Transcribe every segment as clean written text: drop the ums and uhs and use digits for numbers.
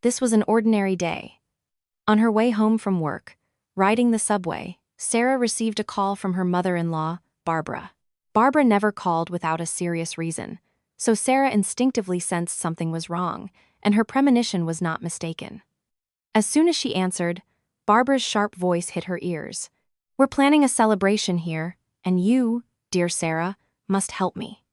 This was an ordinary day. On her way home from work, riding the subway, Sarah received a call from her mother-in-law, Barbara. Barbara never called without a serious reason, so Sarah instinctively sensed something was wrong, and her premonition was not mistaken. As soon as she answered, Barbara's sharp voice hit her ears. "We're planning a celebration here, and you, dear Sarah, must help me."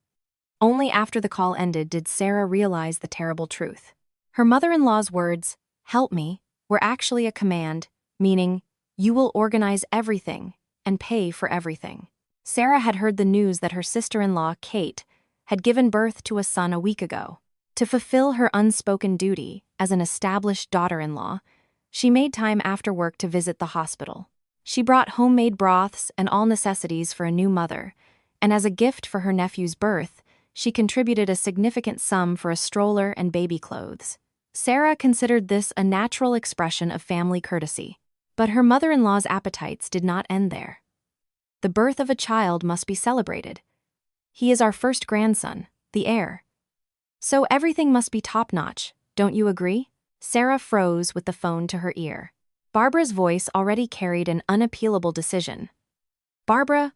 Only after the call ended did Sarah realize the terrible truth. Her mother-in-law's words, "help me," were actually a command, meaning, "you will organize everything and pay for everything." Sarah had heard the news that her sister-in-law, Kate, had given birth to a son a week ago. To fulfill her unspoken duty as an established daughter-in-law, she made time after work to visit the hospital. She brought homemade broths and all necessities for a new mother, and as a gift for her nephew's birth, she contributed a significant sum for a stroller and baby clothes. Sarah considered this a natural expression of family courtesy. But her mother-in-law's appetites did not end there. The birth of a child must be celebrated. He is our first grandson, the heir. So everything must be top-notch, don't you agree? Sarah froze with the phone to her ear. Barbara's voice already carried an unappealable decision. "Barbara,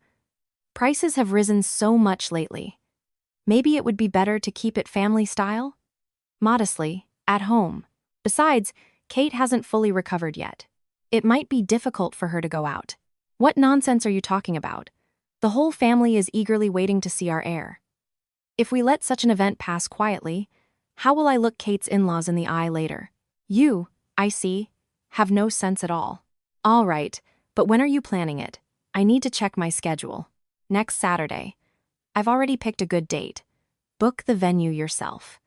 prices have risen so much lately. Maybe it would be better to keep it family style? Modestly, at home. Besides, Kate hasn't fully recovered yet. It might be difficult for her to go out." "What nonsense are you talking about? The whole family is eagerly waiting to see our heir. If we let such an event pass quietly, how will I look Kate's in-laws in the eye later? You, I see, have no sense at all." "All right, but when are you planning it? I need to check my schedule." "Next Saturday. I've already picked a good date. Book the venue yourself.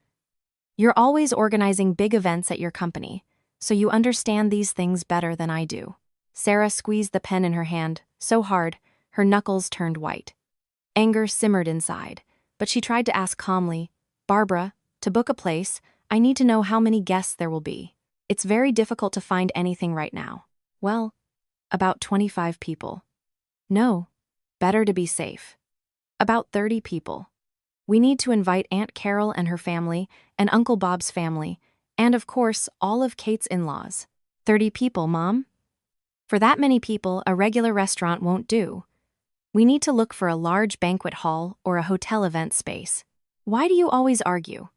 You're always organizing big events at your company, so you understand these things better than I do." Sarah squeezed the pen in her hand so hard, her knuckles turned white. Anger simmered inside, but she tried to ask calmly, "Barbara, to book a place, I need to know how many guests there will be. It's very difficult to find anything right now." "Well, about 25 people." "No, better to be safe. About 30 people. We need to invite Aunt Carol and her family, and Uncle Bob's family, and of course, all of Kate's in-laws." 30 people, Mom? For that many people, a regular restaurant won't do. We need to look for a large banquet hall or a hotel event space. Why do you always argue?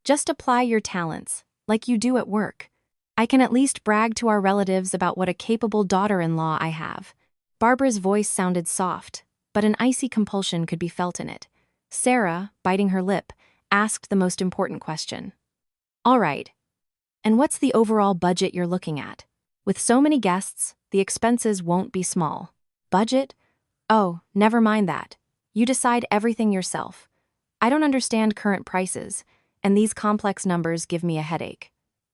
Just apply your talents, like you do at work. I can at least brag to our relatives about what a capable daughter-in-law I have. Barbara's voice sounded soft, but an icy compulsion could be felt in it. Sarah, biting her lip, asked the most important question. "All right. And what's the overall budget you're looking at? With so many guests, the expenses won't be small." "Budget? Oh, never mind that. You decide everything yourself. I don't understand current prices, and these complex numbers give me a headache.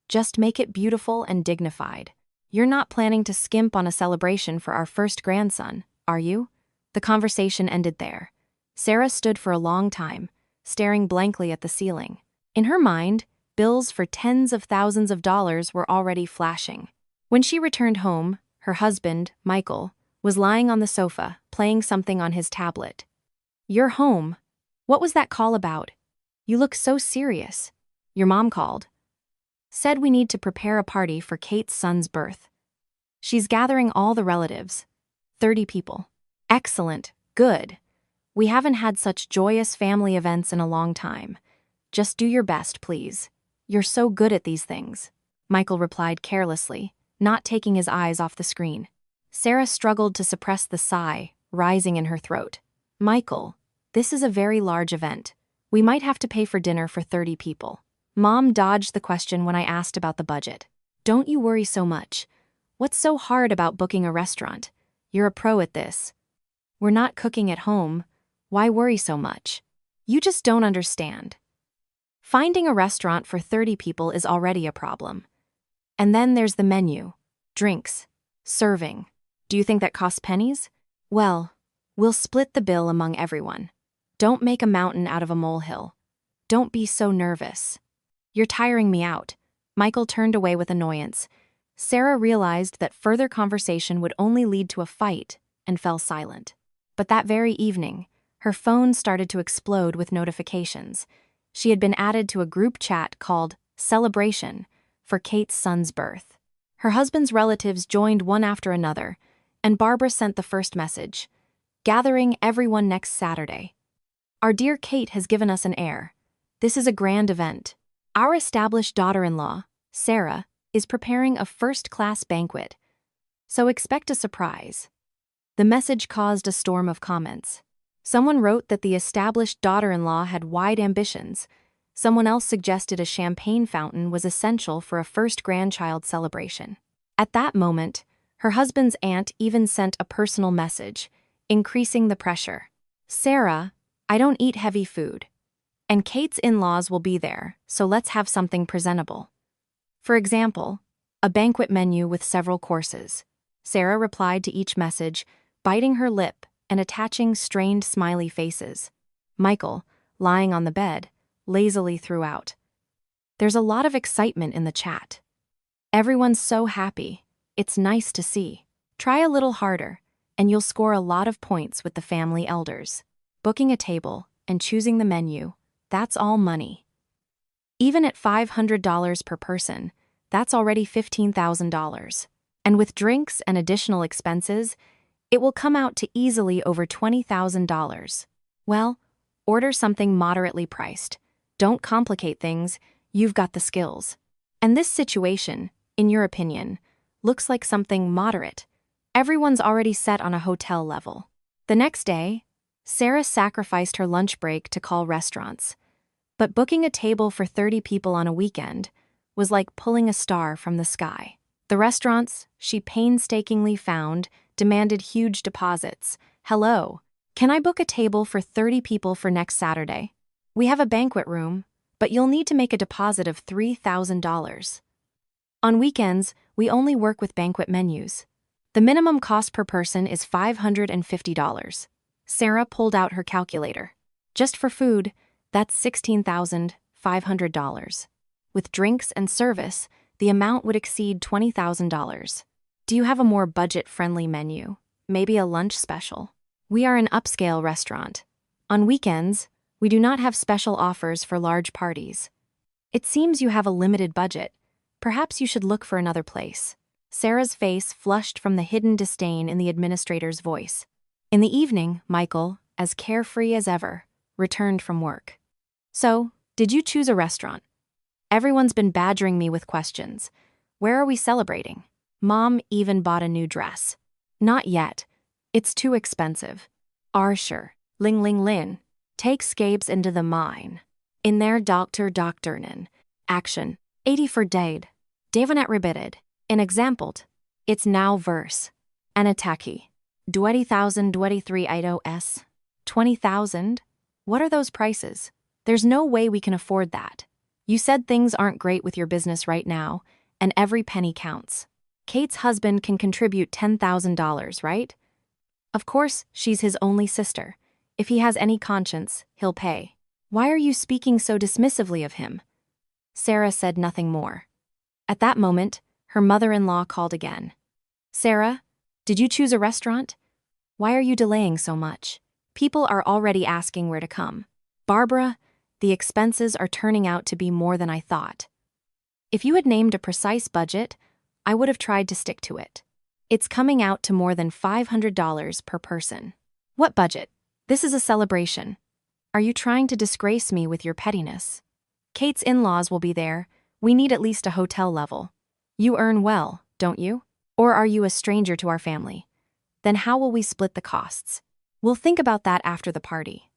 Just make it beautiful and dignified. You're not planning to skimp on a celebration for our first grandson, are you?" The conversation ended there. Sarah stood for a long time, staring blankly at the ceiling. In her mind, bills for tens of thousands of dollars were already flashing. When she returned home, her husband, Michael, was lying on the sofa, playing something on his tablet. "You're home. What was that call about? You look so serious." "Your mom called. Said we need to prepare a party for Kate's son's birth. She's gathering all the relatives. 30 people. Excellent. Good. We haven't had such joyous family events in a long time. Just do your best, please. You're so good at these things," Michael replied carelessly, not taking his eyes off the screen. Sarah struggled to suppress the sigh rising in her throat. "Michael, this is a very large event. We might have to pay for dinner for 30 people. Mom dodged the question when I asked about the budget. Don't you worry so much. What's so hard about booking a restaurant? You're a pro at this. We're not cooking at home. Why worry so much? You just don't understand. Finding a restaurant for 30 people is already a problem. And then there's the menu, drinks, serving. Do you think that costs pennies? Well, we'll split the bill among everyone. Don't make a mountain out of a molehill. Don't be so nervous. You're tiring me out." Michael turned away with annoyance. Sarah realized that further conversation would only lead to a fight and fell silent. But that very evening, her phone started to explode with notifications. She had been added to a group chat called Celebration, for Kate's son's birth. Her husband's relatives joined one after another, and Barbara sent the first message, gathering everyone next Saturday. Our dear Kate has given us an heir. This is a grand event. Our established daughter-in-law, Sarah, is preparing a first-class banquet, so expect a surprise. The message caused a storm of comments. Someone wrote that the established daughter-in-law had wide ambitions. Someone else suggested a champagne fountain was essential for a first grandchild celebration. At that moment, her husband's aunt even sent a personal message, increasing the pressure. Sarah, I don't eat heavy food. And Kate's in-laws will be there, so let's have something presentable. For example, a banquet menu with several courses. Sarah replied to each message, biting her lip and attaching strained smiley faces. Michael, lying on the bed, lazily threw out. There's a lot of excitement in the chat. Everyone's so happy. It's nice to see. Try a little harder, and you'll score a lot of points with the family elders. Booking a table and choosing the menu, that's all money. Even at $500 per person, that's already $15,000. And with drinks and additional expenses, it will come out to easily over $20,000. Well, order something moderately priced. Don't complicate things, you've got the skills. And this situation, in your opinion, looks like something moderate. Everyone's already set on a hotel level. The next day, Sarah sacrificed her lunch break to call restaurants. But booking a table for 30 people on a weekend was like pulling a star from the sky. The restaurants she painstakingly found demanded huge deposits. Hello, can I book a table for 30 people for next Saturday? We have a banquet room, but you'll need to make a deposit of $3,000. On weekends, we only work with banquet menus. The minimum cost per person is $550. Sarah pulled out her calculator. Just for food, that's $16,500. With drinks and service, the amount would exceed $20,000. Do you have a more budget-friendly menu? Maybe a lunch special? We are an upscale restaurant. On weekends, we do not have special offers for large parties. It seems you have a limited budget. Perhaps you should look for another place. Sarah's face flushed from the hidden disdain in the administrator's voice. In the evening, Michael, as carefree as ever, returned from work. So, did you choose a restaurant? Everyone's been badgering me with questions. Where are we celebrating? Mom even bought a new dress. Not yet. It's too expensive. Sure. Ling Ling Lin. Take Scabes into the mine. In there Doctornen. Action. 80 for Dade. Devanet rebited. In exampled. It's now verse. Anataki. 20,023 Ido S. 20,000? What are those prices? There's no way we can afford that. You said things aren't great with your business right now, and every penny counts. Kate's husband can contribute $10,000, right? Of course, she's his only sister. If he has any conscience, he'll pay. Why are you speaking so dismissively of him? Sarah said nothing more. At that moment, her mother-in-law called again. Sarah, did you choose a restaurant? Why are you delaying so much? People are already asking where to come. Barbara, the expenses are turning out to be more than I thought. If you had named a precise budget, I would have tried to stick to it. It's coming out to more than $500 per person. What budget? This is a celebration. Are you trying to disgrace me with your pettiness? Kate's in-laws will be there. We need at least a hotel level. You earn well, don't you? Or are you a stranger to our family? Then how will we split the costs? We'll think about that after the party.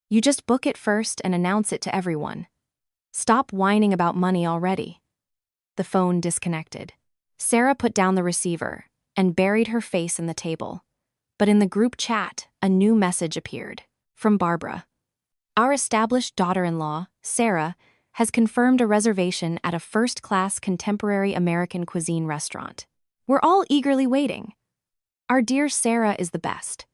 You just book it first and announce it to everyone. Stop whining about money already. The phone disconnected. Sarah put down the receiver and buried her face in the table. But in the group chat, a new message appeared. From Barbara. Our established daughter-in-law, Sarah, has confirmed a reservation at a first-class contemporary American cuisine restaurant. We're all eagerly waiting. Our dear Sarah is the best.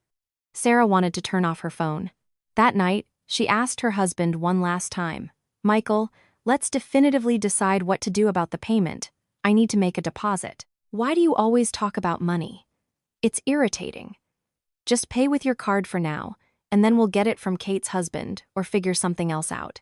Sarah wanted to turn off her phone. That night, she asked her husband one last time, Michael, let's definitively decide what to do about the payment. I need to make a deposit. Why do you always talk about money? It's irritating. Just pay with your card for now, and then we'll get it from Kate's husband or figure something else out.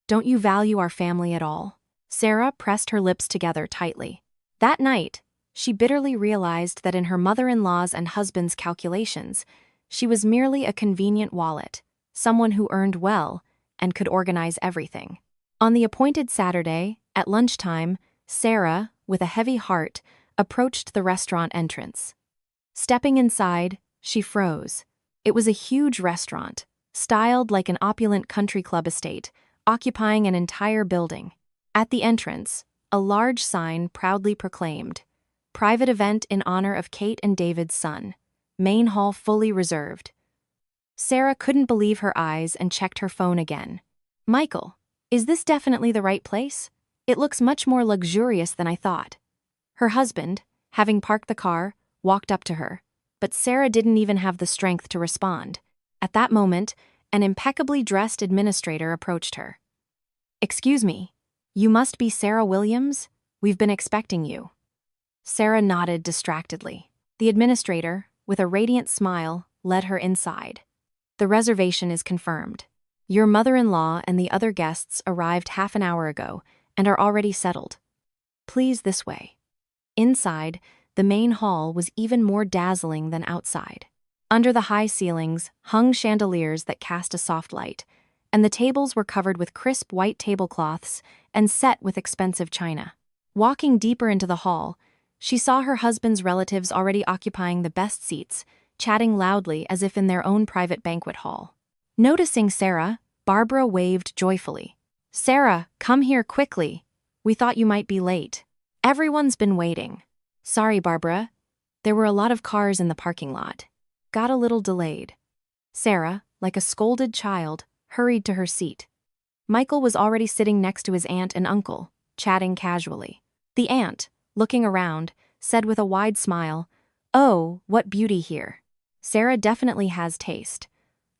Don't you value our family at all? Sarah pressed her lips together tightly. That night, she bitterly realized that in her mother-in-law's and husband's calculations, she was merely a convenient wallet, someone who earned well and could organize everything. On the appointed Saturday, at lunchtime, Sarah, with a heavy heart, approached the restaurant entrance. Stepping inside, she froze. It was a huge restaurant, styled like an opulent country club estate, occupying an entire building. At the entrance, a large sign proudly proclaimed, "Private event in honor of Kate and David's son. Main hall fully reserved." Sarah couldn't believe her eyes and checked her phone again. "Michael, is this definitely the right place? It looks much more luxurious than I thought." Her husband, having parked the car, walked up to her, but Sarah didn't even have the strength to respond. At that moment, an impeccably dressed administrator approached her. "Excuse me, you must be Sarah Williams? We've been expecting you." Sarah nodded distractedly. The administrator, with a radiant smile, led her inside. "The reservation is confirmed. Your mother-in-law and the other guests arrived half an hour ago and are already settled. Please this way." Inside, the main hall was even more dazzling than outside. Under the high ceilings hung chandeliers that cast a soft light, and the tables were covered with crisp white tablecloths and set with expensive china. Walking deeper into the hall, she saw her husband's relatives already occupying the best seats, chatting loudly as if in their own private banquet hall. Noticing Sarah, Barbara waved joyfully. "Sarah, come here quickly. We thought you might be late. Everyone's been waiting." "Sorry, Barbara. There were a lot of cars in the parking lot. Got a little delayed." Sarah, like a scolded child, hurried to her seat. Michael was already sitting next to his aunt and uncle, chatting casually. The aunt, looking around, said with a wide smile, "Oh, what beauty here. Sarah definitely has taste.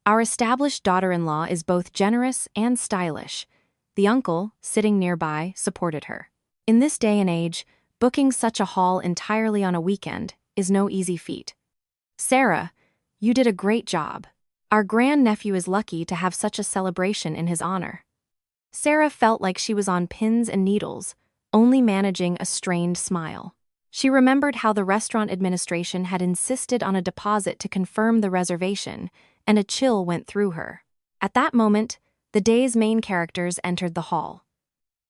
Our established daughter-in-law is both generous and stylish." The uncle, sitting nearby, supported her. In this day and age, booking such a hall entirely on a weekend is no easy feat. "Sarah, you did a great job. Our grandnephew is lucky to have such a celebration in his honor." Sarah felt like she was on pins and needles, only managing a strained smile. She remembered how the restaurant administration had insisted on a deposit to confirm the reservation, and a chill went through her. At that moment, the day's main characters entered the hall.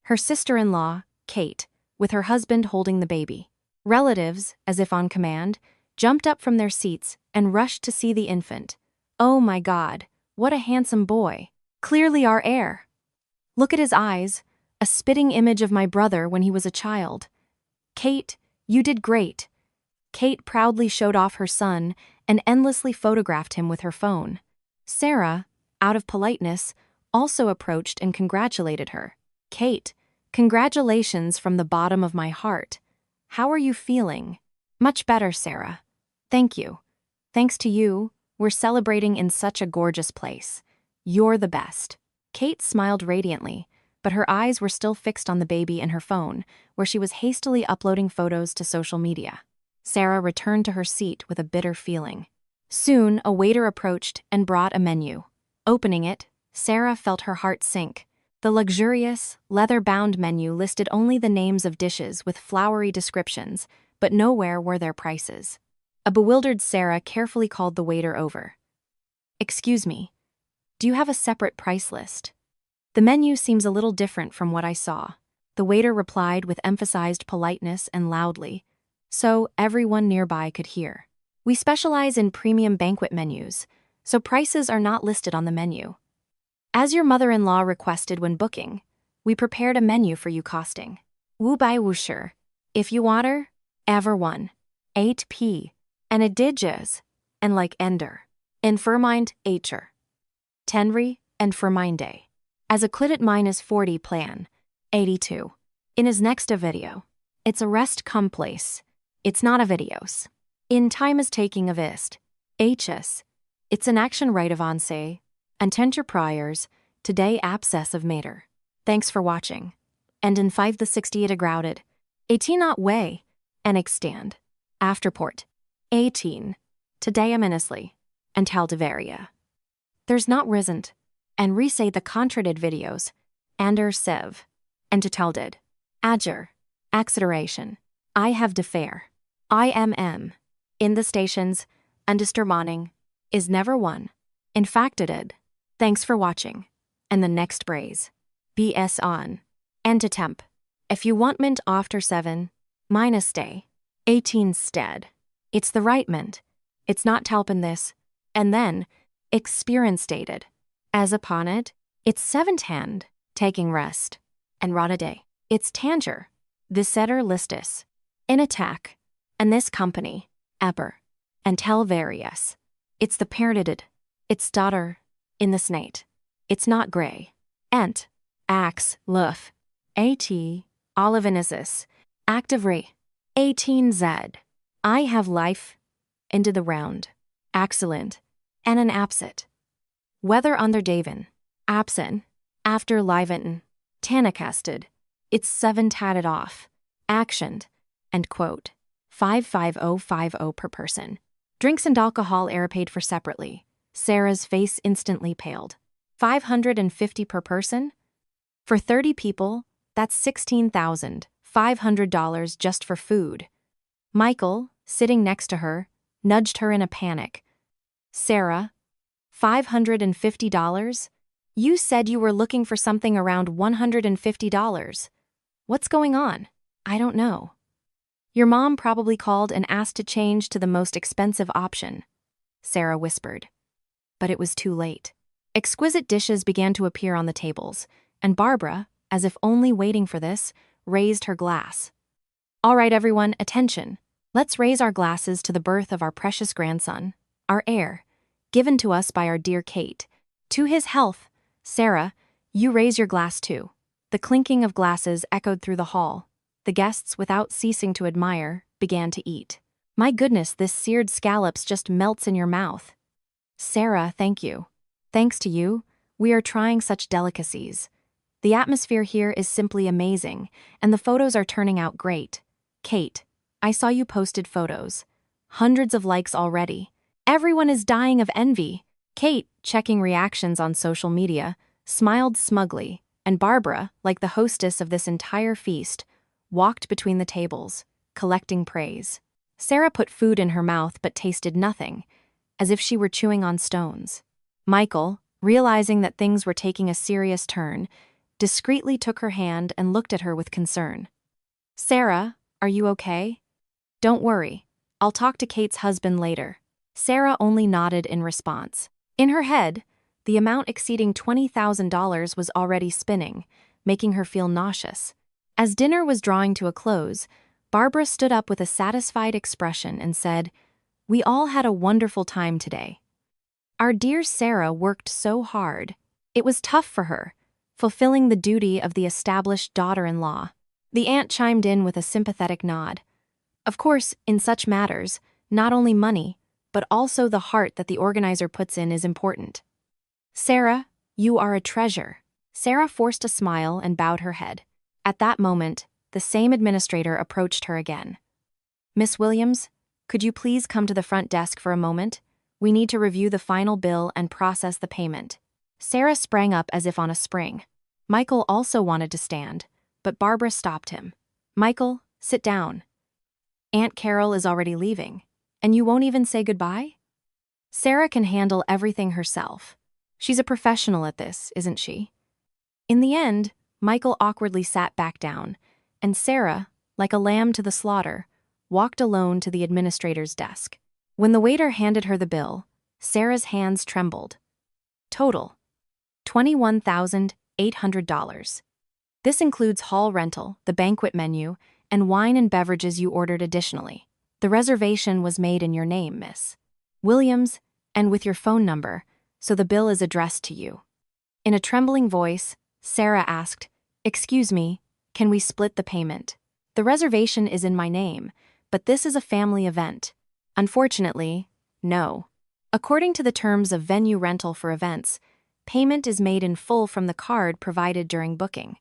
Her sister-in-law, Kate, with her husband holding the baby. Relatives, as if on command, jumped up from their seats and rushed to see the infant. "Oh my God, what a handsome boy. Clearly our heir. Look at his eyes, a spitting image of my brother when he was a child. Kate, you did great." Kate proudly showed off her son and endlessly photographed him with her phone. Sarah, out of politeness, also approached and congratulated her. "Kate, congratulations from the bottom of my heart. How are you feeling?" "Much better, Sarah. Thank you. Thanks to you, we're celebrating in such a gorgeous place. You're the best." Kate smiled radiantly, but her eyes were still fixed on the baby and her phone, where she was hastily uploading photos to social media. Sarah returned to her seat with a bitter feeling. Soon, a waiter approached and brought a menu. Opening it, Sarah felt her heart sink. The luxurious, leather-bound menu listed only the names of dishes with flowery descriptions, but nowhere were their prices. A bewildered Sarah carefully called the waiter over. "Excuse me, do you have a separate price list? The menu seems a little different from what I saw." The waiter replied with emphasized politeness and loudly, so everyone nearby could hear. "We specialize in premium banquet menus, so prices are not listed on the menu. As your mother-in-law requested when booking, we prepared a menu for you costing Wu Bai Wu Shi, if you water, ever one, 8p, and a digits, and like ender, in Firmind Acher, Tenri, and Firminde. As a clidit -40 plan, 82. In his next video. It's a rest come place. It's not a videos. In time is taking a vist. HS. It's an action right of onse. And tenter priors, today abscess of mater. Thanks for watching. And in 5 the 68 a grounded. 18 not way. And extend. Afterport. 18. Today aminously. And Taldivaria. There's not risn't. And resay the contradid videos. Ander sev. And to tell did. Adjure. Acceleration. I have de fare. IMM. In the stations, understanding is never won. In fact it did. Thanks for watching. And the next braze. BS on. Antitemp. If you want mint after 7, minus stay. 18 stead. It's the right mint. It's not talpin this. And then, experience stated. As upon it, it's 7th hand, taking rest. And rot a day. It's tanger. The setter listus. In attack. And this company, Eber. And tell various. It's the parented. It's daughter. In the snate. It's not gray. Ent. Axe, luf. At. Olivinesis. Active re. 18Z. I have life. Into the round. Excellent. And an absent. Whether under Davin. Absent. After Liventon. Tanacasted. It's 7 tatted off. Actioned. End quote. 55050 per person. Drinks and alcohol are paid for separately. Sarah's face instantly paled. 550 per person? For 30 people, that's $16,500 just for food. Michael, sitting next to her, nudged her in a panic. Sarah, $550? You said you were looking for something around $150. What's going on? I don't know. Your mom probably called and asked to change to the most expensive option, Sarah whispered. But it was too late. Exquisite dishes began to appear on the tables, and Barbara, as if only waiting for this, raised her glass. All right, everyone, attention. Let's raise our glasses to the birth of our precious grandson, our heir, given to us by our dear Kate. To his health. Sarah, you raise your glass too. The clinking of glasses echoed through the hall. The guests, without ceasing to admire, began to eat. My goodness, this seared scallops just melts in your mouth. Sarah, thank you. Thanks to you, we are trying such delicacies. The atmosphere here is simply amazing, and the photos are turning out great. Kate, I saw you posted photos. Hundreds of likes already. Everyone is dying of envy. Kate, checking reactions on social media, smiled smugly, and Barbara, like the hostess of this entire feast, walked between the tables, collecting praise. Sarah put food in her mouth but tasted nothing, as if she were chewing on stones. Michael, realizing that things were taking a serious turn, discreetly took her hand and looked at her with concern. Sarah, are you okay? Don't worry, I'll talk to Kate's husband later. Sarah only nodded in response. In her head, the amount exceeding $20,000 was already spinning, making her feel nauseous. As dinner was drawing to a close, Barbara stood up with a satisfied expression and said, We all had a wonderful time today. Our dear Sarah worked so hard. It was tough for her, fulfilling the duty of the established daughter-in-law. The aunt chimed in with a sympathetic nod. Of course, in such matters, not only money, but also the heart that the organizer puts in is important. Sarah, you are a treasure. Sarah forced a smile and bowed her head. At that moment, the same administrator approached her again. Miss Williams, could you please come to the front desk for a moment? We need to review the final bill and process the payment. Sarah sprang up as if on a spring. Michael also wanted to stand, but Barbara stopped him. Michael, sit down. Aunt Carol is already leaving, and you won't even say goodbye? Sarah can handle everything herself. She's a professional at this, isn't she? In the end, Michael awkwardly sat back down, and Sarah, like a lamb to the slaughter, walked alone to the administrator's desk. When the waiter handed her the bill, Sarah's hands trembled. Total: $21,800. This includes hall rental, the banquet menu, and wine and beverages you ordered additionally. The reservation was made in your name, Miss Williams, and with your phone number, so the bill is addressed to you. In a trembling voice, Sarah asked, Excuse me, can we split the payment? The reservation is in my name, but this is a family event. Unfortunately, no. According to the terms of venue rental for events, payment is made in full from the card provided during booking.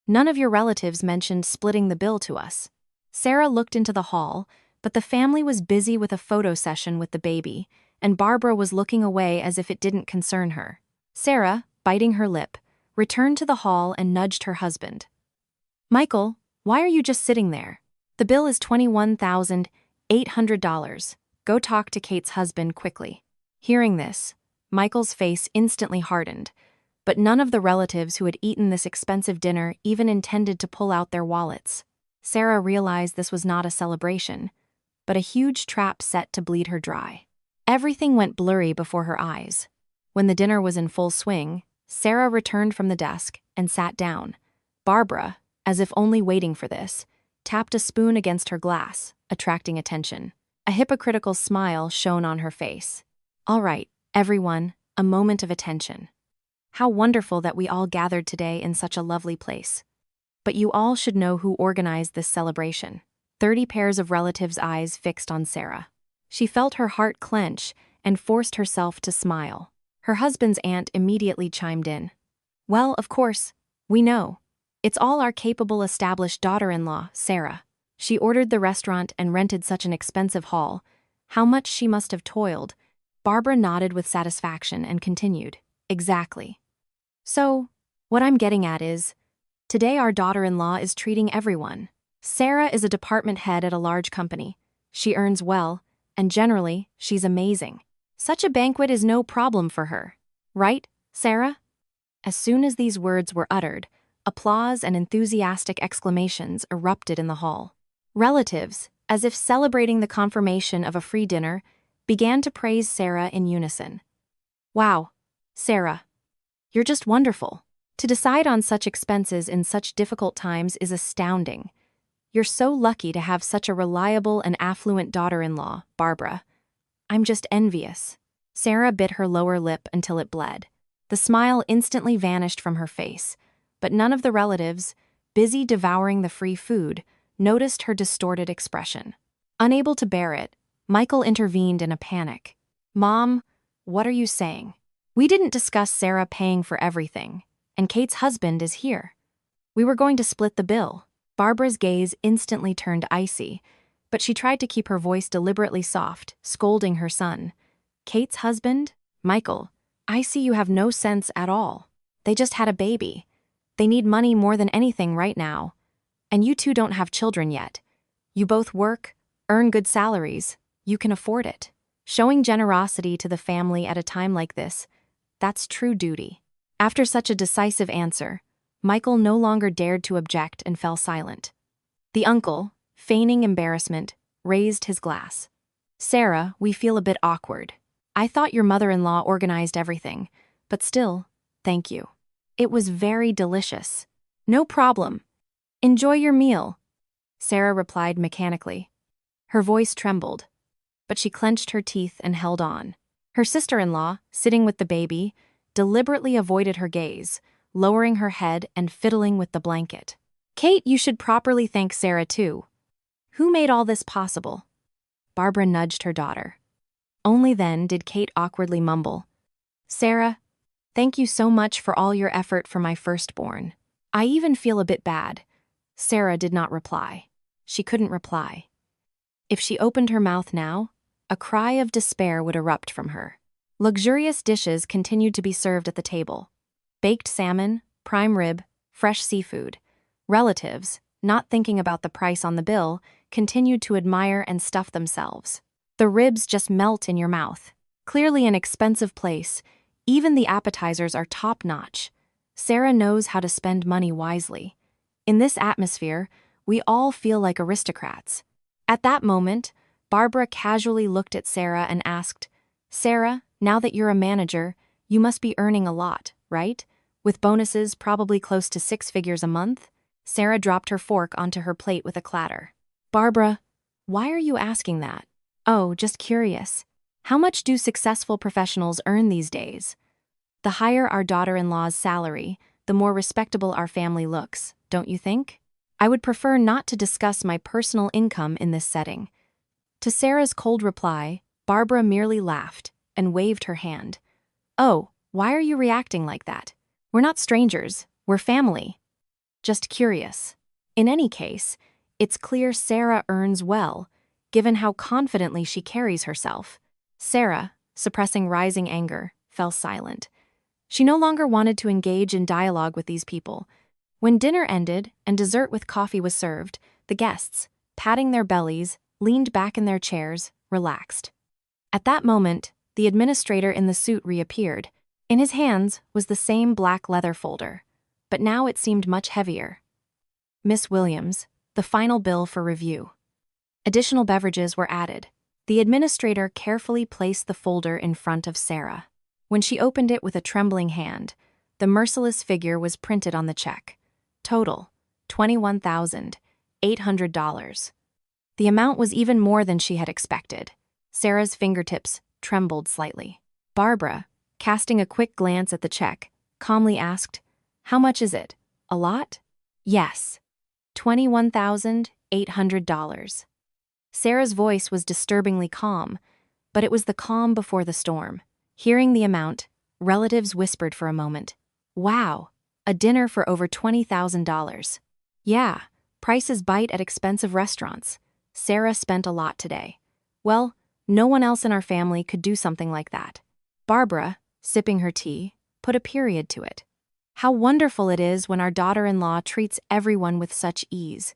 None of your relatives mentioned splitting the bill to us. Sarah looked into the hall, but the family was busy with a photo session with the baby, and Barbara was looking away as if it didn't concern her. Sarah, biting her lip, returned to the hall and nudged her husband. Michael, Why are you just sitting there? The bill is $21,800. Go talk to Kate's husband quickly. Hearing this, Michael's face instantly hardened, but none of the relatives who had eaten this expensive dinner even intended to pull out their wallets. Sarah realized this was not a celebration, but a huge trap set to bleed her dry. Everything went blurry before her eyes. When the dinner was in full swing, Sarah returned from the desk and sat down. Barbara, as if only waiting for this, tapped a spoon against her glass, attracting attention. A hypocritical smile shone on her face. All right, everyone, a moment of attention. How wonderful that we all gathered today in such a lovely place. But you all should know who organized this celebration. 30 pairs of relatives' eyes fixed on Sarah. She felt her heart clench and forced herself to smile. Her husband's aunt immediately chimed in. Well, of course, we know. It's all our capable established daughter-in-law, Sarah. She ordered the restaurant and rented such an expensive hall. How much she must have toiled. Barbara nodded with satisfaction and continued. Exactly. So, what I'm getting at is, today our daughter-in-law is treating everyone. Sarah is a department head at a large company. She earns well, and generally, she's amazing. Such a banquet is no problem for her. Right, Sarah? As soon as these words were uttered, applause and enthusiastic exclamations erupted in the hall. Relatives, as if celebrating the confirmation of a free dinner, began to praise Sarah in unison. Wow, Sarah, you're just wonderful. To decide on such expenses in such difficult times is astounding. You're so lucky to have such a reliable and affluent daughter-in-law, Barbara. I'm just envious. Sarah bit her lower lip until it bled. The smile instantly vanished from her face, but none of the relatives, busy devouring the free food, noticed her distorted expression. Unable to bear it, Michael intervened in a panic. Mom, what are you saying? We didn't discuss Sarah paying for everything, and Kate's husband is here. We were going to split the bill. Barbara's gaze instantly turned icy, but she tried to keep her voice deliberately soft, scolding her son. Kate's husband? Michael, I see you have no sense at all. They just had a baby. They need money more than anything right now. And you two don't have children yet. You both work, earn good salaries. You can afford it. Showing generosity to the family at a time like this, that's true duty. After such a decisive answer, Michael no longer dared to object and fell silent. The uncle, feigning embarrassment, raised his glass. Sarah, we feel a bit awkward. I thought your mother-in-law organized everything, but still, thank you. It was very delicious. No problem. Enjoy your meal, Sarah replied mechanically. Her voice trembled, but she clenched her teeth and held on. Her sister-in-law, sitting with the baby, deliberately avoided her gaze, lowering her head and fiddling with the blanket. Kate, you should properly thank Sarah too. Who made all this possible? Barbara nudged her daughter. Only then did Kate awkwardly mumble, Sarah, thank you so much for all your effort for my firstborn. I even feel a bit bad. Sarah did not reply. She couldn't reply. If she opened her mouth now, a cry of despair would erupt from her. Luxurious dishes continued to be served at the table. Baked salmon, prime rib, fresh seafood. Relatives, not thinking about the price on the bill, continued to admire and stuff themselves. The ribs just melt in your mouth. Clearly an expensive place, even the appetizers are top-notch. Sarah knows how to spend money wisely. In this atmosphere, we all feel like aristocrats. At that moment, Barbara casually looked at Sarah and asked, Sarah, now that you're a manager, you must be earning a lot, right? With bonuses probably close to 6 figures a month? Sarah dropped her fork onto her plate with a clatter. Barbara, why are you asking that? Oh, just curious. How much do successful professionals earn these days? The higher our daughter-in-law's salary, the more respectable our family looks, don't you think? I would prefer not to discuss my personal income in this setting. To Sarah's cold reply, Barbara merely laughed and waved her hand. Oh, why are you reacting like that? We're not strangers, we're family. Just curious. In any case, it's clear Sarah earns well, given how confidently she carries herself. Sarah, suppressing rising anger, fell silent. She no longer wanted to engage in dialogue with these people. When dinner ended and dessert with coffee was served, the guests, patting their bellies, leaned back in their chairs, relaxed. At that moment, the administrator in the suit reappeared. In his hands was the same black leather folder, but now it seemed much heavier. Miss Williams, the final bill for review. Additional beverages were added. The administrator carefully placed the folder in front of Sarah. When she opened it with a trembling hand, the merciless figure was printed on the check. Total, $21,800. The amount was even more than she had expected. Sarah's fingertips trembled slightly. Barbara, casting a quick glance at the check, calmly asked, "How much is it? A lot?" "Yes. $21,800. Sarah's voice was disturbingly calm, but it was the calm before the storm. Hearing the amount, relatives whispered for a moment. "Wow, a dinner for over $20,000. Yeah, prices bite at expensive restaurants. Sarah spent a lot today. Well, no one else in our family could do something like that." Barbara, sipping her tea, put a period to it. "How wonderful it is when our daughter-in-law treats everyone with such ease.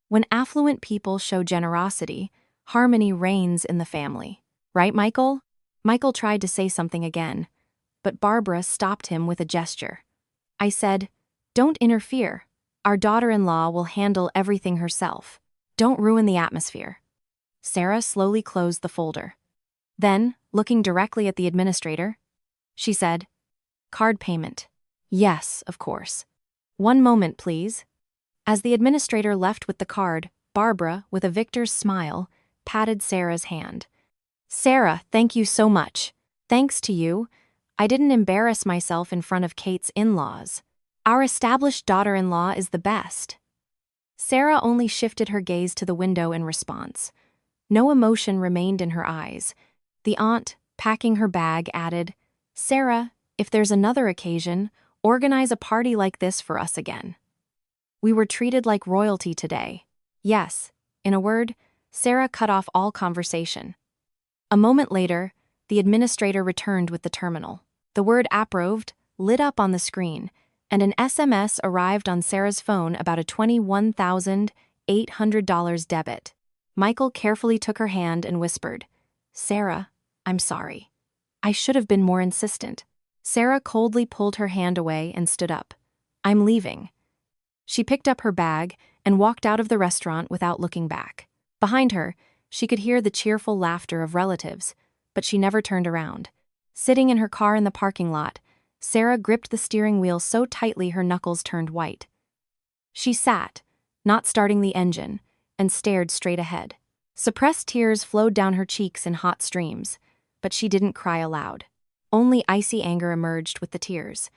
When affluent people show generosity, harmony reigns in the family. Right, Michael?" Michael tried to say something again, but Barbara stopped him with a gesture. "I said, don't interfere. Our daughter-in-law will handle everything herself. Don't ruin the atmosphere." Sarah slowly closed the folder. Then, looking directly at the administrator, she said, "Card payment." "Yes, of course. One moment, please." As the administrator left with the card, Barbara, with a victor's smile, patted Sarah's hand. "Sarah, thank you so much. Thanks to you, I didn't embarrass myself in front of Kate's in-laws. Our established daughter-in-law is the best." Sarah only shifted her gaze to the window in response. No emotion remained in her eyes. The aunt, packing her bag, added, "Sarah, if there's another occasion, organize a party like this for us again. We were treated like royalty today." Yes, in a word, Sarah cut off all conversation. A moment later, the administrator returned with the terminal. The word "approved" lit up on the screen, and an SMS arrived on Sarah's phone about a $21,800 debit. Michael carefully took her hand and whispered, "Sarah, I'm sorry. I should have been more insistent." Sarah coldly pulled her hand away and stood up. "I'm leaving." She picked up her bag and walked out of the restaurant without looking back. Behind her, she could hear the cheerful laughter of relatives, but she never turned around. Sitting in her car in the parking lot, Sarah gripped the steering wheel so tightly her knuckles turned white. She sat, not starting the engine, and stared straight ahead. Suppressed tears flowed down her cheeks in hot streams, but she didn't cry aloud. Only icy anger emerged with the tears.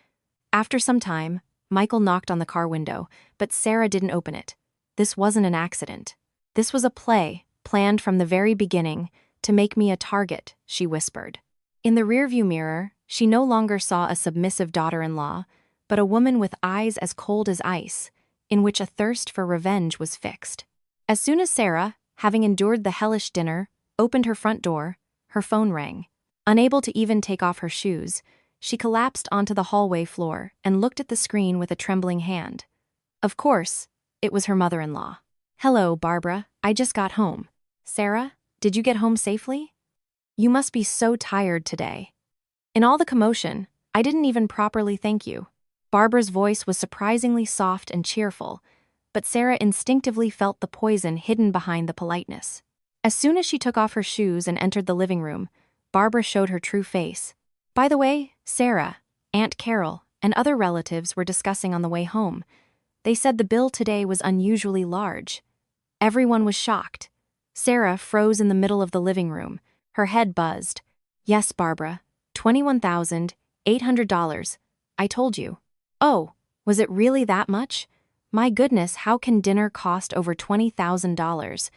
After some time, Michael knocked on the car window, but Sarah didn't open it. This wasn't an accident. This was a play, planned from the very beginning, to make me a target, she whispered. In the rearview mirror, she no longer saw a submissive daughter-in-law, but a woman with eyes as cold as ice, in which a thirst for revenge was fixed. As soon as Sarah, having endured the hellish dinner, opened her front door, her phone rang. Unable to even take off her shoes, she collapsed onto the hallway floor and looked at the screen with a trembling hand. Of course, it was her mother-in-law. "Hello, Barbara, I just got home. Sarah, did you get home safely? You must be so tired today. In all the commotion, I didn't even properly thank you." Barbara's voice was surprisingly soft and cheerful, but Sarah instinctively felt the poison hidden behind the politeness. As soon as she took off her shoes and entered the living room, Barbara showed her true face. "By the way, Sarah, Aunt Carol, and other relatives were discussing on the way home. They said the bill today was unusually large." Everyone was shocked. Sarah froze in the middle of the living room. Her head buzzed. "Yes, Barbara, $21,800. I told you." "Oh, was it really that much? My goodness, how can dinner cost over $20,000?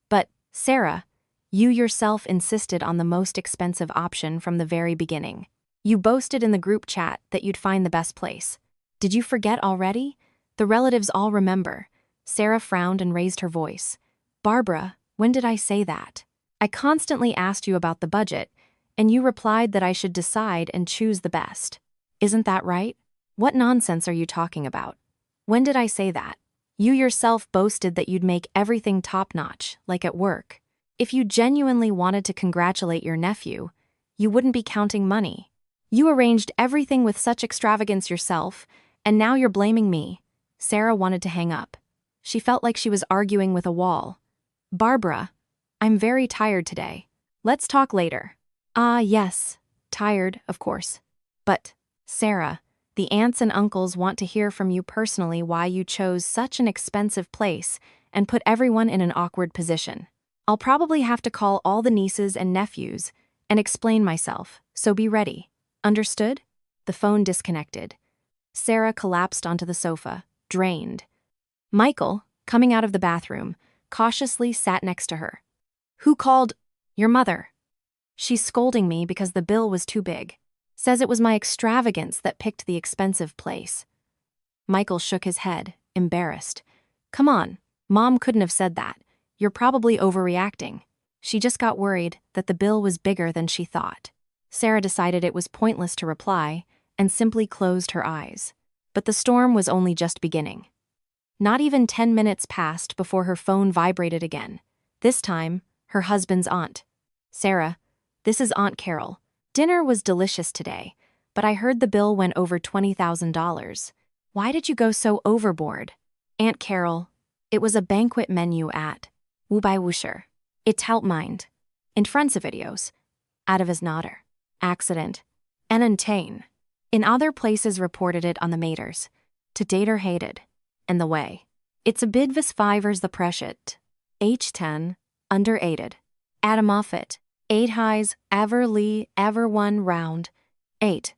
But, Sarah, you yourself insisted on the most expensive option from the very beginning. You boasted in the group chat that you'd find the best place. Did you forget already? The relatives all remember." Sarah frowned and raised her voice. "Barbara, when did I say that? I constantly asked you about the budget, and you replied that I should decide and choose the best. Isn't that right? What nonsense are you talking about? When did I say that? You yourself boasted that you'd make everything top-notch, like at work. If you genuinely wanted to congratulate your nephew, you wouldn't be counting money. You arranged everything with such extravagance yourself, and now you're blaming me. Sarah wanted to hang up. She felt like she was arguing with a wall. Barbara, I'm very tired today. Let's talk later. Ah, yes. Tired, of course. But, Sarah, the aunts and uncles want to hear from you personally why you chose such an expensive place and put everyone in an awkward position. I'll probably have to call all the nieces and nephews and explain myself, so be ready. Understood? The phone disconnected. Sarah collapsed onto the sofa, drained. Michael, coming out of the bathroom, cautiously sat next to her. Who called? Your mother. She's scolding me because the bill was too big. Says it was my extravagance that picked the expensive place. Michael shook his head, embarrassed. Come on, Mom couldn't have said that. You're probably overreacting. She just got worried that the bill was bigger than she thought. Sarah decided it was pointless to reply and simply closed her eyes. But the storm was only just beginning. Not even 10 minutes passed before her phone vibrated again. This time, her husband's aunt. Sarah, this is Aunt Carol. Dinner was delicious today, but I heard the bill went over $20,000. Why did you go so overboard? Aunt Carol, it was a banquet menu at Wu Bai Wusher. It's mind. In fronts of videos. Out of his nodder. Accident. En entain. In other places reported it on the maters. To dater hated. And the way. It's a bid vis fivers the preshet. H10. Under-aided. Adam Moffat. 8 highs, ever lee, ever one round. 8.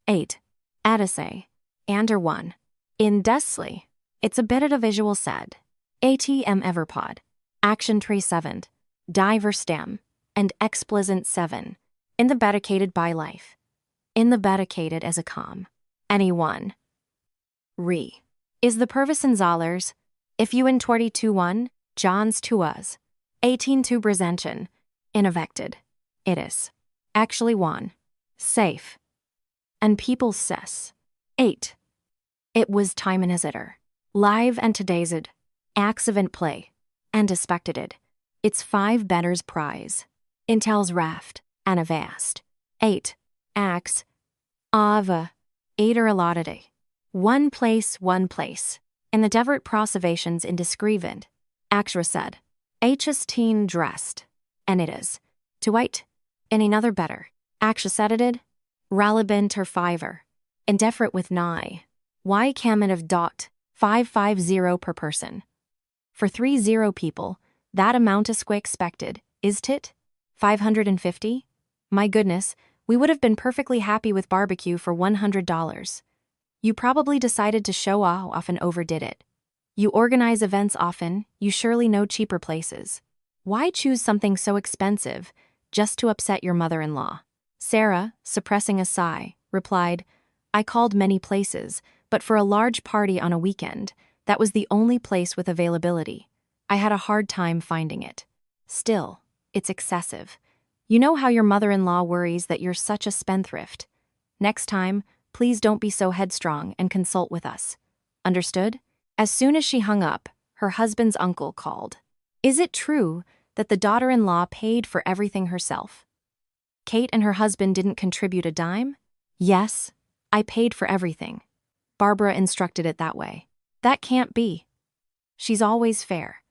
8. Addisay. Ander 1. In Desley. It's a bit of a visual said. ATM Everpod. Action Tree 7. Diver Stem. And Explicit 7. In the Bedicated by Life. In the Bedicated as a calm. Anyone. Re. Is the Pervison Zollers. If you in 22-1, Johns to us. 18-2 Bresenchen. Inavected. It is. Actually won. Safe. And people says. 8. It was time in his itter. Live and today's accident play. And expected. It's 5 betters prize. Intel's raft. And avast. 8. Ax. Ava. 8 or allotted. One place. In the Deverett Prosevations indiscrevent. Axra said. H's teen dressed. And it is. To white. And another better. Axra edited. Ralabent or fiver. Indeferate with nigh. Y camen of dot. 550 per person. For 30 people, that amount is expected, is tit? 550? My goodness, we would have been perfectly happy with barbecue for $100. You probably decided to show off and overdid it. You organize events often, you surely know cheaper places. Why choose something so expensive just to upset your mother-in-law? Sarah, suppressing a sigh, replied, I called many places, but for a large party on a weekend, that was the only place with availability. I had a hard time finding it. Still, it's excessive. You know how your mother-in-law worries that you're such a spendthrift. Next time, please don't be so headstrong and consult with us. Understood? As soon as she hung up, her husband's uncle called. Is it true that the daughter-in-law paid for everything herself? Kate and her husband didn't contribute a dime? Yes, I paid for everything. Barbara instructed it that way. That can't be. She's always fair.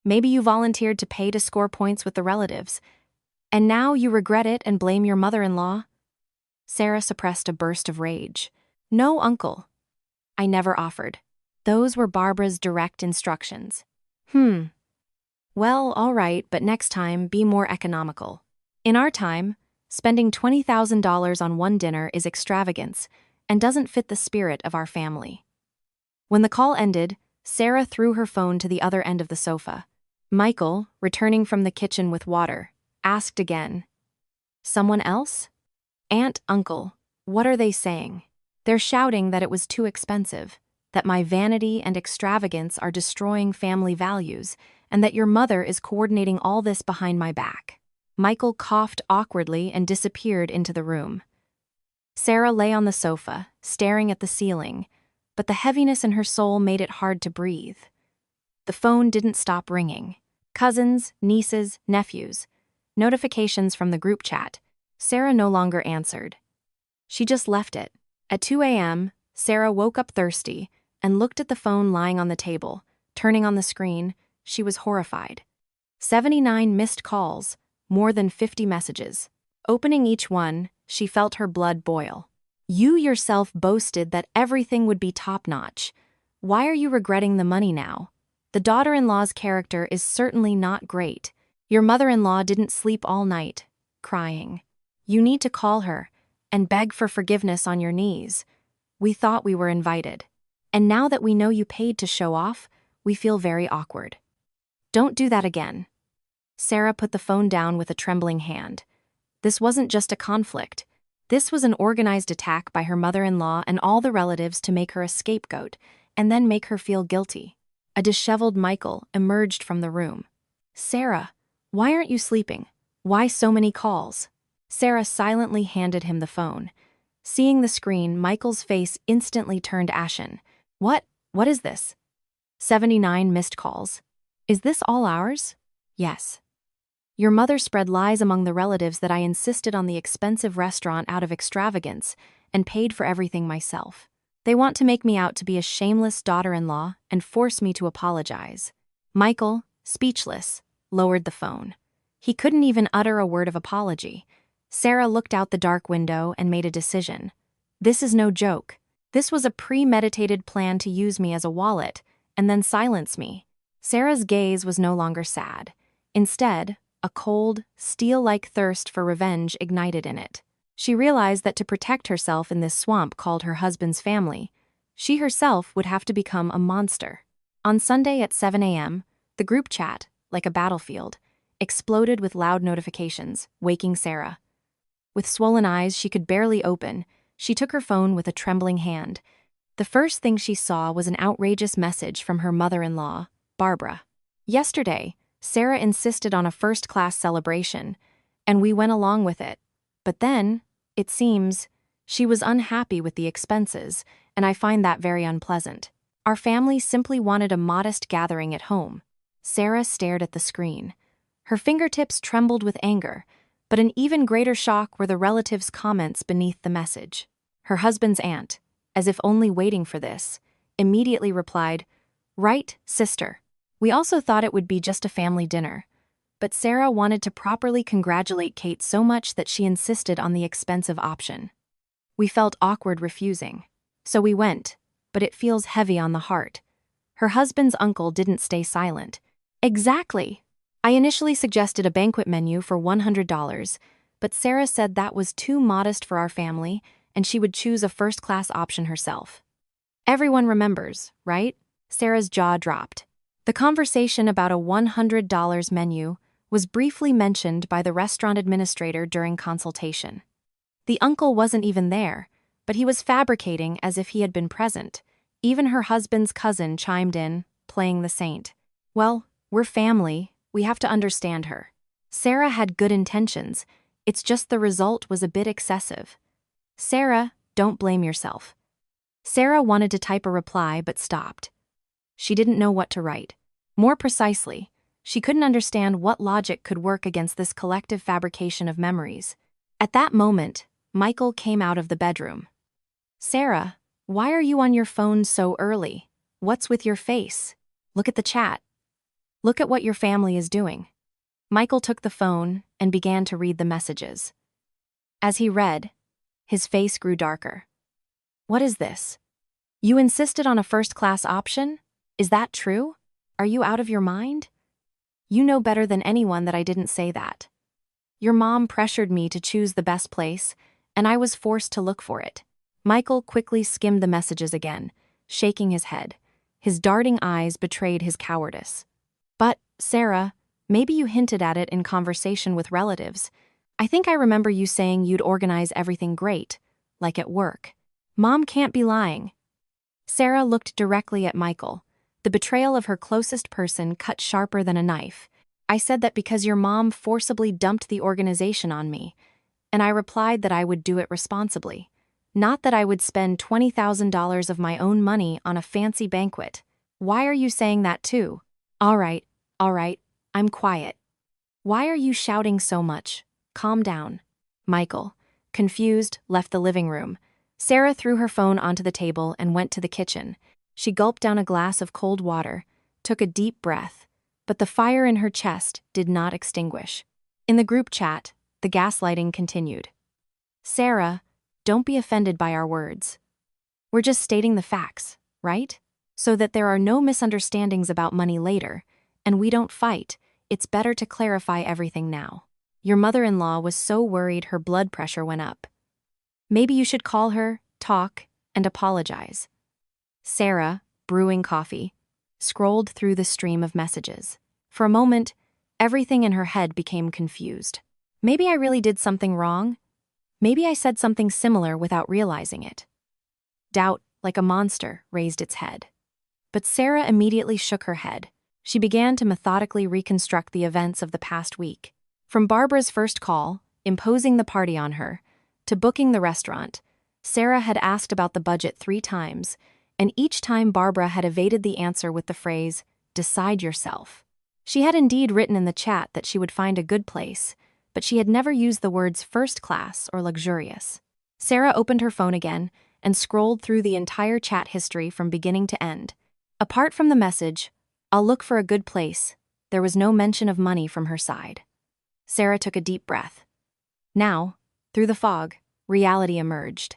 Maybe you volunteered to pay to score points with the relatives, and now you regret it and blame your mother-in-law? Sarah suppressed a burst of rage. No, uncle. I never offered. Those were Barbara's direct instructions. Well, all right, but next time, be more economical. In our time, spending $20,000 on one dinner is extravagance and doesn't fit the spirit of our family. When the call ended, Sarah threw her phone to the other end of the sofa. Michael, returning from the kitchen with water, asked again. Someone else? Aunt, uncle, what are they saying? They're shouting that it was too expensive, that my vanity and extravagance are destroying family values, and that your mother is coordinating all this behind my back. Michael coughed awkwardly and disappeared into the room. Sarah lay on the sofa, staring at the ceiling, but the heaviness in her soul made it hard to breathe. The phone didn't stop ringing. Cousins, nieces, nephews, notifications from the group chat. Sarah no longer answered. She just left it. At 2 a.m., Sarah woke up thirsty and looked at the phone lying on the table. Turning on the screen, she was horrified. 79 missed calls, more than 50 messages. Opening each one, she felt her blood boil. You yourself boasted that everything would be top-notch. Why are you regretting the money now? The daughter-in-law's character is certainly not great. Your mother-in-law didn't sleep all night, crying. You need to call her and beg for forgiveness on your knees. We thought we were invited. And now that we know you paid to show off, we feel very awkward. Don't do that again. Sarah put the phone down with a trembling hand. This wasn't just a conflict. This was an organized attack by her mother-in-law and all the relatives to make her a scapegoat and then make her feel guilty. A disheveled Michael emerged from the room. Sarah, why aren't you sleeping? Why so many calls? Sarah silently handed him the phone. Seeing the screen, Michael's face instantly turned ashen. What is this? 79 missed calls. Is this all ours? Yes. Your mother spread lies among the relatives that I insisted on the expensive restaurant out of extravagance and paid for everything myself. They want to make me out to be a shameless daughter-in-law and force me to apologize. Michael, speechless, lowered the phone. He couldn't even utter a word of apology. Sarah looked out the dark window and made a decision. This is no joke. This was a premeditated plan to use me as a wallet and then silence me. Sarah's gaze was no longer sad. Instead, a cold, steel-like thirst for revenge ignited in it. She realized that to protect herself in this swamp called her husband's family, she herself would have to become a monster. On Sunday at 7 a.m., the group chat, like a battlefield, exploded with loud notifications, waking Sarah. With swollen eyes she could barely open, she took her phone with a trembling hand. The first thing she saw was an outrageous message from her mother-in-law, Barbara. Yesterday, Sarah insisted on a first-class celebration, and we went along with it. But then, it seems, she was unhappy with the expenses, and I find that very unpleasant. Our family simply wanted a modest gathering at home. Sarah stared at the screen. Her fingertips trembled with anger, but an even greater shock were the relatives' comments beneath the message. Her husband's aunt, as if only waiting for this, immediately replied, "Right, sister. We also thought it would be just a family dinner." But Sarah wanted to properly congratulate Kate so much that she insisted on the expensive option. We felt awkward refusing. So we went, but it feels heavy on the heart. Her husband's uncle didn't stay silent. Exactly. I initially suggested a banquet menu for $100, but Sarah said that was too modest for our family and she would choose a first-class option herself. Everyone remembers, right? Sarah's jaw dropped. The conversation about a $100 menu was briefly mentioned by the restaurant administrator during consultation. The uncle wasn't even there, but he was fabricating as if he had been present. Even her husband's cousin chimed in, playing the saint. Well, we're family, we have to understand her. Sarah had good intentions, it's just the result was a bit excessive. Sarah, don't blame yourself. Sarah wanted to type a reply but stopped. She didn't know what to write. More precisely, she couldn't understand what logic could work against this collective fabrication of memories. At that moment, Michael came out of the bedroom. Sarah, why are you on your phone so early? What's with your face? Look at the chat. Look at what your family is doing. Michael took the phone and began to read the messages. As he read, his face grew darker. What is this? You insisted on a first-class option? Is that true? Are you out of your mind? You know better than anyone that I didn't say that. Your mom pressured me to choose the best place, and I was forced to look for it. Michael quickly skimmed the messages again, shaking his head. His darting eyes betrayed his cowardice. But, Sarah, maybe you hinted at it in conversation with relatives. I think I remember you saying you'd organize everything great, like at work. Mom can't be lying. Sarah looked directly at Michael. The betrayal of her closest person cut sharper than a knife. I said that because your mom forcibly dumped the organization on me, and I replied that I would do it responsibly. Not that I would spend $20,000 of my own money on a fancy banquet. Why are you saying that too? All right, I'm quiet. Why are you shouting so much? Calm down. Michael, confused, left the living room. Sarah threw her phone onto the table and went to the kitchen. She gulped down a glass of cold water, took a deep breath, but the fire in her chest did not extinguish. In the group chat, the gaslighting continued. Sarah, don't be offended by our words. We're just stating the facts, right? So that there are no misunderstandings about money later, and we don't fight. It's better to clarify everything now. Your mother-in-law was so worried her blood pressure went up. Maybe you should call her, talk, and apologize. Sarah, brewing coffee, scrolled through the stream of messages. For a moment, everything in her head became confused. Maybe I really did something wrong. Maybe I said something similar without realizing it. Doubt, like a monster, raised its head. But Sarah immediately shook her head. She began to methodically reconstruct the events of the past week. From Barbara's first call, imposing the party on her, to booking the restaurant, Sarah had asked about the budget 3 times, and each time Barbara had evaded the answer with the phrase, "Decide yourself." She had indeed written in the chat that she would find a good place, but she had never used the words first class or luxurious. Sarah opened her phone again and scrolled through the entire chat history from beginning to end. Apart from the message, "I'll look for a good place," there was no mention of money from her side. Sarah took a deep breath. Now, through the fog, reality emerged.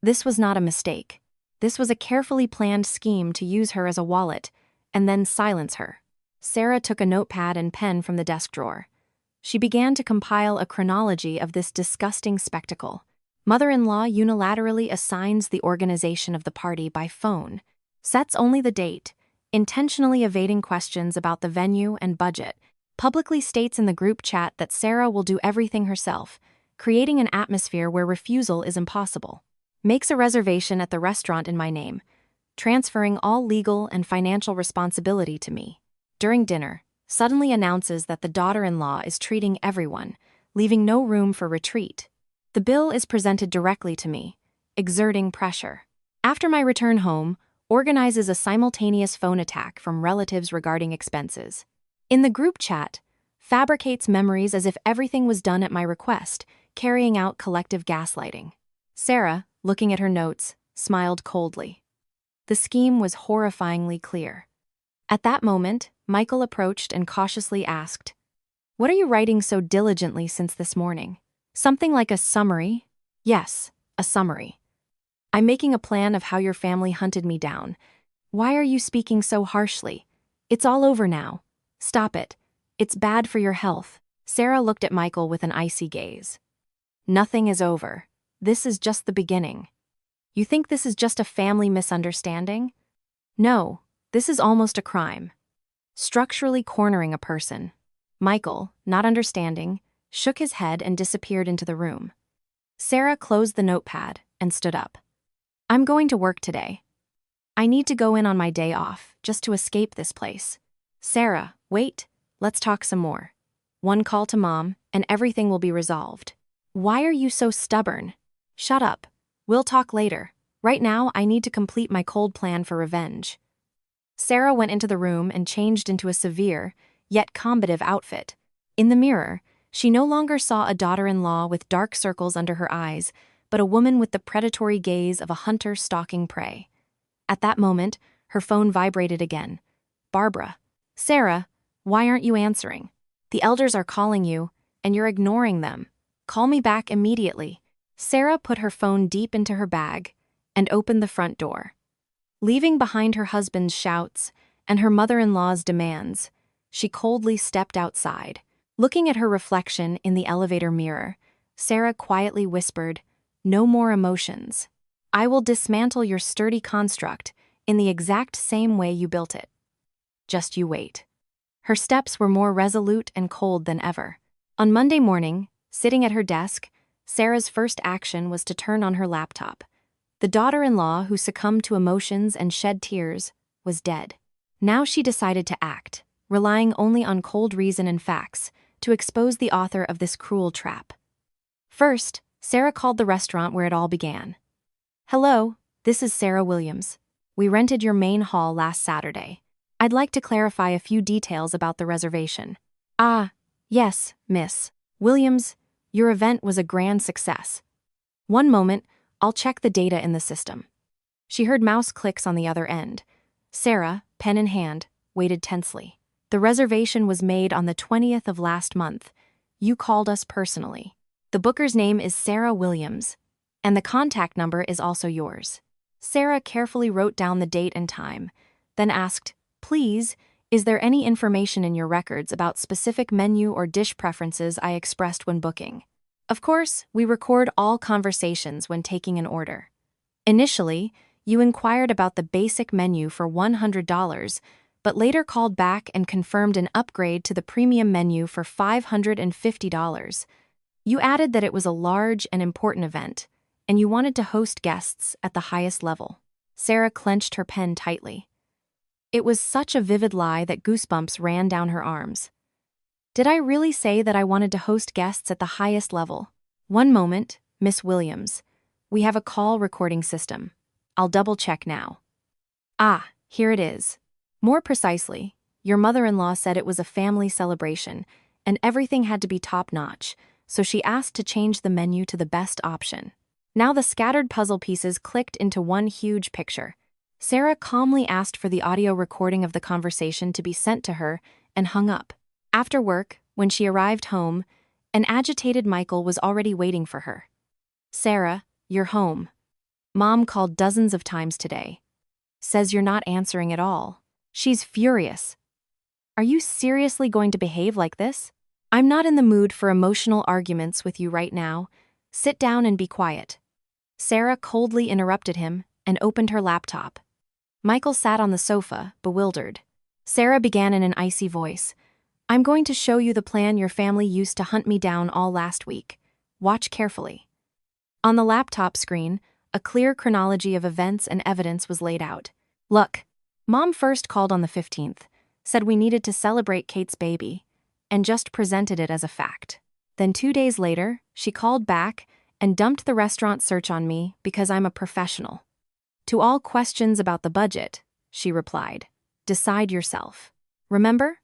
This was not a mistake. This was a carefully planned scheme to use her as a wallet and then silence her. Sarah took a notepad and pen from the desk drawer. She began to compile a chronology of this disgusting spectacle. Mother-in-law unilaterally assigns the organization of the party by phone, sets only the date, intentionally evading questions about the venue and budget, publicly states in the group chat that Sarah will do everything herself, creating an atmosphere where refusal is impossible. Makes a reservation at the restaurant in my name, transferring all legal and financial responsibility to me. During dinner, suddenly announces that the daughter-in-law is treating everyone, leaving no room for retreat. The bill is presented directly to me, exerting pressure. After my return home, organizes a simultaneous phone attack from relatives regarding expenses. In the group chat, fabricates memories as if everything was done at my request, carrying out collective gaslighting. Sarah, looking at her notes, smiled coldly. The scheme was horrifyingly clear. At that moment, Michael approached and cautiously asked, "What are you writing so diligently since this morning? Something like a summary?" "Yes, a summary. I'm making a plan of how your family hunted me down. Why are you speaking so harshly? It's all over now. Stop it. It's bad for your health." Sarah looked at Michael with an icy gaze. "Nothing is over. This is just the beginning. You think this is just a family misunderstanding? No, this is almost a crime. Structurally cornering a person." Michael, not understanding, shook his head and disappeared into the room. Sarah closed the notepad and stood up. "I'm going to work today. I need to go in on my day off, just to escape this place." "Sarah, wait, let's talk some more. One call to Mom, and everything will be resolved." "Why are you so stubborn?" "Shut up. We'll talk later. Right now, I need to complete my cold plan for revenge." Sarah went into the room and changed into a severe, yet combative outfit. In the mirror, she no longer saw a daughter-in-law with dark circles under her eyes, but a woman with the predatory gaze of a hunter stalking prey. At that moment, her phone vibrated again. "Barbara." "Sarah, why aren't you answering? The elders are calling you, and you're ignoring them. Call me back immediately." Sarah put her phone deep into her bag and opened the front door. Leaving behind her husband's shouts and her mother-in-law's demands, she coldly stepped outside. Looking at her reflection in the elevator mirror, Sarah quietly whispered, "No more emotions. I will dismantle your sturdy construct in the exact same way you built it. Just you wait." Her steps were more resolute and cold than ever. On Monday morning, sitting at her desk, Sarah's first action was to turn on her laptop. The daughter-in-law who succumbed to emotions and shed tears was dead. Now she decided to act, relying only on cold reason and facts, to expose the author of this cruel trap. First, Sarah called the restaurant where it all began. Hello, this is Sarah Williams. We rented your main hall last Saturday. I'd like to clarify a few details about the reservation. Ah, yes, Miss Williams, your event was a grand success. One moment, I'll check the data in the system. She heard mouse clicks on the other end. Sarah, pen in hand, waited tensely. The reservation was made on the 20th of last month. You called us personally. The booker's name is Sarah Williams, and the contact number is also yours. Sarah carefully wrote down the date and time, then asked, "Please, is there any information in your records about specific menu or dish preferences I expressed when booking?" Of course, we record all conversations when taking an order. Initially, you inquired about the basic menu for $100, but later called back and confirmed an upgrade to the premium menu for $550. You added that it was a large and important event, and you wanted to host guests at the highest level. Sarah clenched her pen tightly. It was such a vivid lie that goosebumps ran down her arms. Did I really say that I wanted to host guests at the highest level? One moment, Miss Williams. We have a call recording system. I'll double-check now. Ah, here it is. More precisely, your mother-in-law said it was a family celebration, and everything had to be top-notch, so she asked to change the menu to the best option. Now the scattered puzzle pieces clicked into one huge picture. Sarah calmly asked for the audio recording of the conversation to be sent to her and hung up. After work, when she arrived home, an agitated Michael was already waiting for her. "Sarah, you're home. Mom called dozens of times today. Says you're not answering at all. She's furious. Are you seriously going to behave like this? I'm not in the mood for emotional arguments with you right now. Sit down and be quiet." Sarah coldly interrupted him and opened her laptop. Michael sat on the sofa, bewildered. Sarah began in an icy voice. "I'm going to show you the plan your family used to hunt me down all last week. Watch carefully." On the laptop screen, a clear chronology of events and evidence was laid out. Look, Mom first called on the 15th, said we needed to celebrate Kate's baby, and just presented it as a fact. Then 2 days later, she called back and dumped the restaurant search on me because I'm a professional. To all questions about the budget, she replied, "Decide yourself." Remember?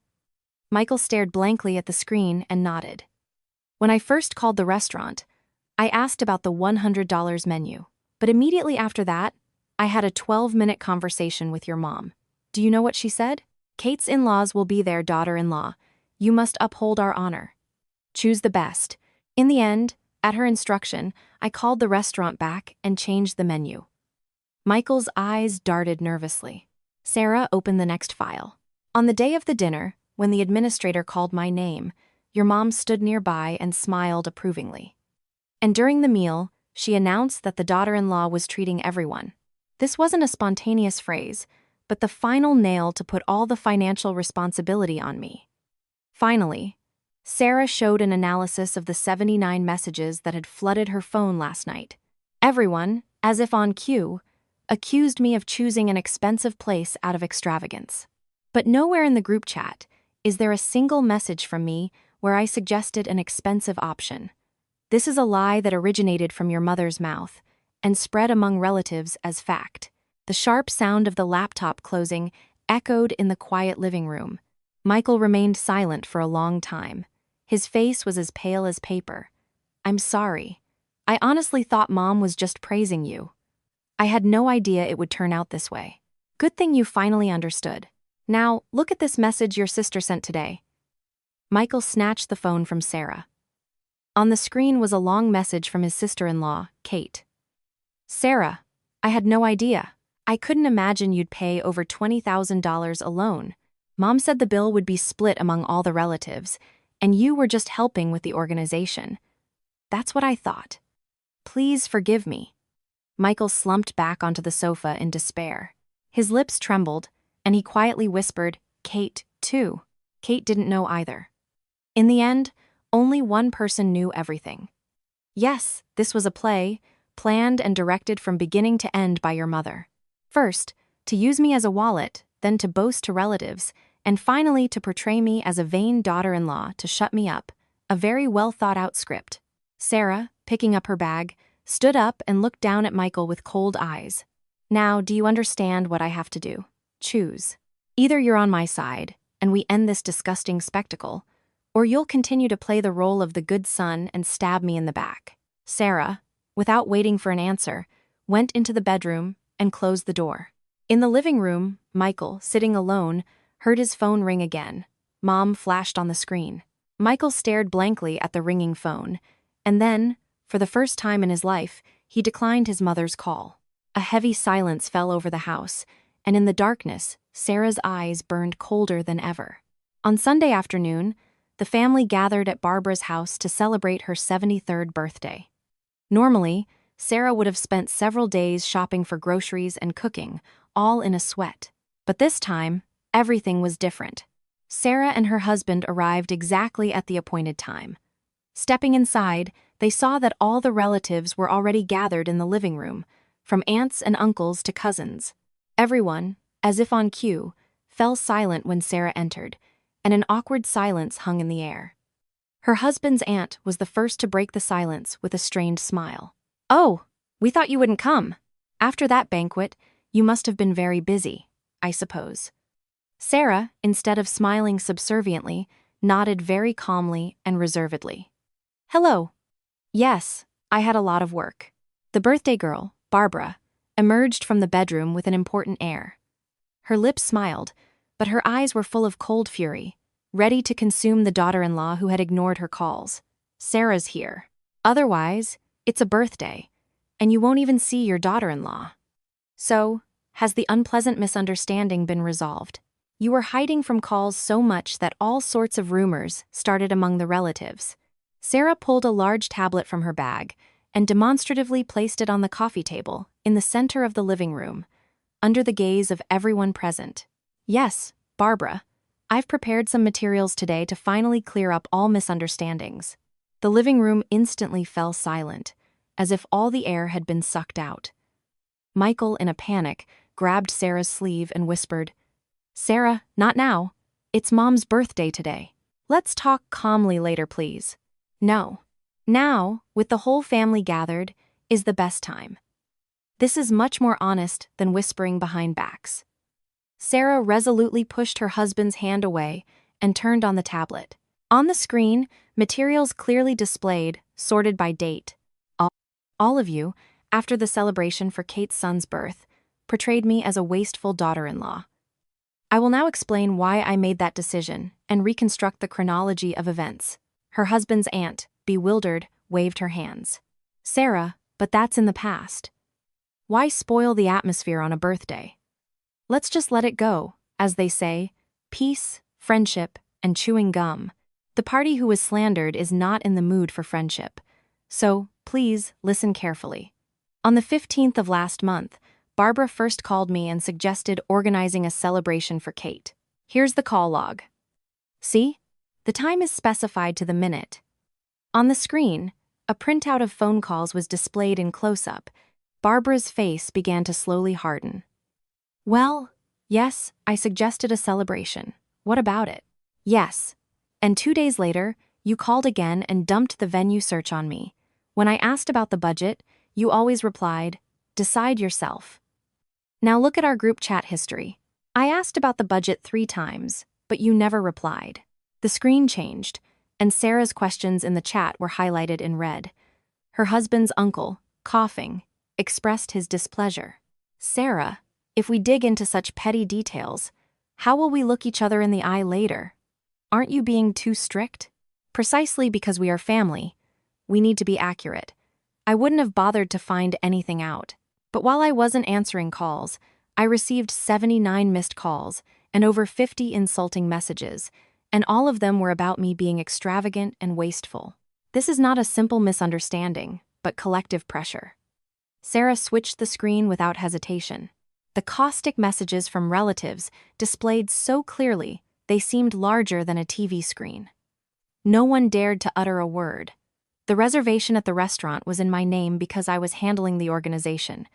Michael stared blankly at the screen and nodded. When I first called the restaurant, I asked about the $100 menu, but immediately after that, I had a 12-minute conversation with your mom. Do you know what she said? "Kate's in-laws will be their daughter-in-law. You must uphold our honor. Choose the best." In the end, at her instruction, I called the restaurant back and changed the menu. Michael's eyes darted nervously. Sarah opened the next file. On the day of the dinner, when the administrator called my name, your mom stood nearby and smiled approvingly. And during the meal, she announced that the daughter-in-law was treating everyone. This wasn't a spontaneous phrase, but the final nail to put all the financial responsibility on me. Finally, Sarah showed an analysis of the 79 messages that had flooded her phone last night. Everyone, as if on cue, accused me of choosing an expensive place out of extravagance. But nowhere in the group chat is there a single message from me where I suggested an expensive option. This is a lie that originated from your mother's mouth and spread among relatives as fact. The sharp sound of the laptop closing echoed in the quiet living room. Michael remained silent for a long time. His face was as pale as paper. "I'm sorry. I honestly thought Mom was just praising you. I had no idea it would turn out this way. Good thing you finally understood. Now, look at this message your sister sent today." Michael snatched the phone from Sarah. On the screen was a long message from his sister-in-law, Kate. "Sarah, I had no idea. I couldn't imagine you'd pay over $20,000 alone. Mom said the bill would be split among all the relatives, and you were just helping with the organization. That's what I thought. Please forgive me." Michael slumped back onto the sofa in despair. His lips trembled, and he quietly whispered, "Kate, too." Kate didn't know either. In the end, only one person knew everything. Yes, this was a play, planned and directed from beginning to end by your mother. First, to use me as a wallet, then to boast to relatives, and finally to portray me as a vain daughter-in-law to shut me up, a very well-thought-out script. Sarah, picking up her bag, stood up and looked down at Michael with cold eyes. Now, do you understand what I have to do? Choose. Either you're on my side, and we end this disgusting spectacle, or you'll continue to play the role of the good son and stab me in the back. Sarah, without waiting for an answer, went into the bedroom and closed the door. In the living room, Michael, sitting alone, heard his phone ring again. Mom flashed on the screen. Michael stared blankly at the ringing phone, and then, for the first time in his life, he declined his mother's call. A heavy silence fell over the house, and in the darkness, Sarah's eyes burned colder than ever. On Sunday afternoon, the family gathered at Barbara's house to celebrate her 73rd birthday. Normally, Sarah would have spent several days shopping for groceries and cooking, all in a sweat. But this time, everything was different. Sarah and her husband arrived exactly at the appointed time. Stepping inside, they saw that all the relatives were already gathered in the living room, from aunts and uncles to cousins. Everyone, as if on cue, fell silent when Sarah entered, and an awkward silence hung in the air. Her husband's aunt was the first to break the silence with a strained smile. "Oh, we thought you wouldn't come. After that banquet, you must have been very busy, I suppose." Sarah, instead of smiling subserviently, nodded very calmly and reservedly. "Hello. Yes, I had a lot of work." The birthday girl, Barbara, emerged from the bedroom with an important air. Her lips smiled, but her eyes were full of cold fury, ready to consume the daughter-in-law who had ignored her calls. "Sarah's here. Otherwise, it's a birthday, and you won't even see your daughter-in-law. So, has the unpleasant misunderstanding been resolved? You were hiding from calls so much that all sorts of rumors started among the relatives." Sarah pulled a large tablet from her bag and demonstratively placed it on the coffee table in the center of the living room, under the gaze of everyone present. "Yes, Barbara, I've prepared some materials today to finally clear up all misunderstandings." The living room instantly fell silent, as if all the air had been sucked out. Michael, in a panic, grabbed Sarah's sleeve and whispered, "Sarah, not now. It's Mom's birthday today. Let's talk calmly later, please." "No. Now, with the whole family gathered, is the best time. This is much more honest than whispering behind backs." Sarah resolutely pushed her husband's hand away and turned on the tablet. On the screen, materials clearly displayed, sorted by date. All of you, after the celebration for Kate's son's birth, portrayed me as a wasteful daughter-in-law. I will now explain why I made that decision and reconstruct the chronology of events. Her husband's aunt, bewildered, waved her hands. "Sarah, but that's in the past. Why spoil the atmosphere on a birthday? Let's just let it go, as they say, peace, friendship, and chewing gum. The party who was slandered is not in the mood for friendship. So, please, listen carefully. On the 15th of last month, Barbara first called me and suggested organizing a celebration for Kate. Here's the call log. See? The time is specified to the minute. On the screen, a printout of phone calls was displayed in close-up. Barbara's face began to slowly harden. "Well, yes, I suggested a celebration. What about it?" "Yes. And 2 days later, you called again and dumped the venue search on me. When I asked about the budget, you always replied, 'Decide yourself.' Now look at our group chat history. I asked about the budget 3 times, but you never replied." The screen changed, and Sarah's questions in the chat were highlighted in red. Her husband's uncle, coughing, expressed his displeasure. "Sarah, if we dig into such petty details, how will we look each other in the eye later? Aren't you being too strict?" Precisely because we are family, we need to be accurate. I wouldn't have bothered to find anything out. But while I wasn't answering calls, I received 79 missed calls and over 50 insulting messages, and all of them were about me being extravagant and wasteful. This is not a simple misunderstanding, but collective pressure. Sarah switched the screen without hesitation. The caustic messages from relatives displayed so clearly they seemed larger than a TV screen. No one dared to utter a word. The reservation at the restaurant was in my name because I was handling the organization,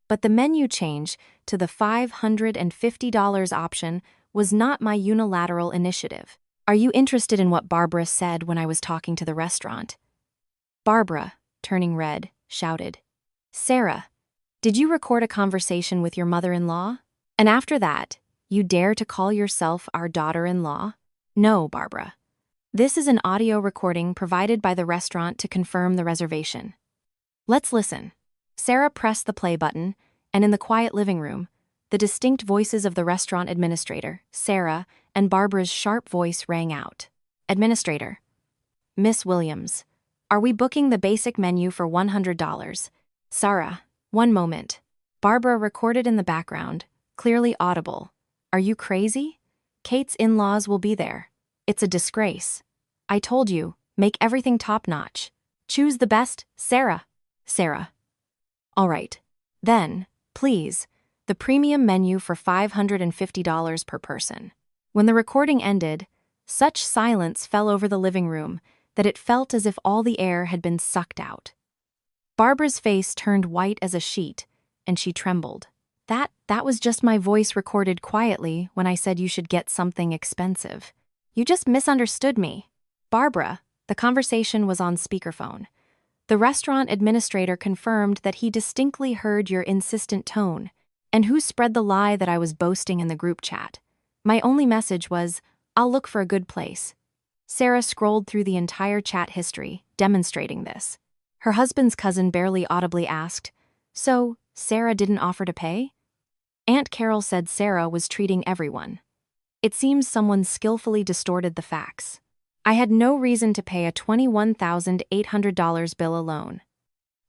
but the menu change to the $550 option was not my unilateral initiative. "Are you interested in what Barbara said when I was talking to the restaurant?" Barbara, turning red, shouted. Sarah, did you record a conversation with your mother-in-law? And after that, you dare to call yourself our daughter-in-law? No, Barbara. This is an audio recording provided by the restaurant to confirm the reservation. Let's listen. Sarah pressed the play button, and in the quiet living room, the distinct voices of the restaurant administrator, Sarah, and Barbara's sharp voice rang out. Administrator. Miss Williams, are we booking the basic menu for $100? Sarah, one moment. Barbara recorded in the background, clearly audible. Are you crazy? Kate's in-laws will be there. It's a disgrace. I told you, make everything top-notch. Choose the best, Sarah. Sarah. All right. Then, please, the premium menu for $550 per person. When the recording ended, such silence fell over the living room that it felt as if all the air had been sucked out. Barbara's face turned white as a sheet, and she trembled. That was just my voice recorded quietly when I said you should get something expensive. You just misunderstood me. Barbara, the conversation was on speakerphone. The restaurant administrator confirmed that he distinctly heard your insistent tone, and who spread the lie that I was boasting in the group chat. My only message was, I'll look for a good place. Sarah scrolled through the entire chat history, demonstrating this. Her husband's cousin barely audibly asked, So, Sarah didn't offer to pay? Aunt Carol said Sarah was treating everyone. It seems someone skillfully distorted the facts. I had no reason to pay a $21,800 bill alone.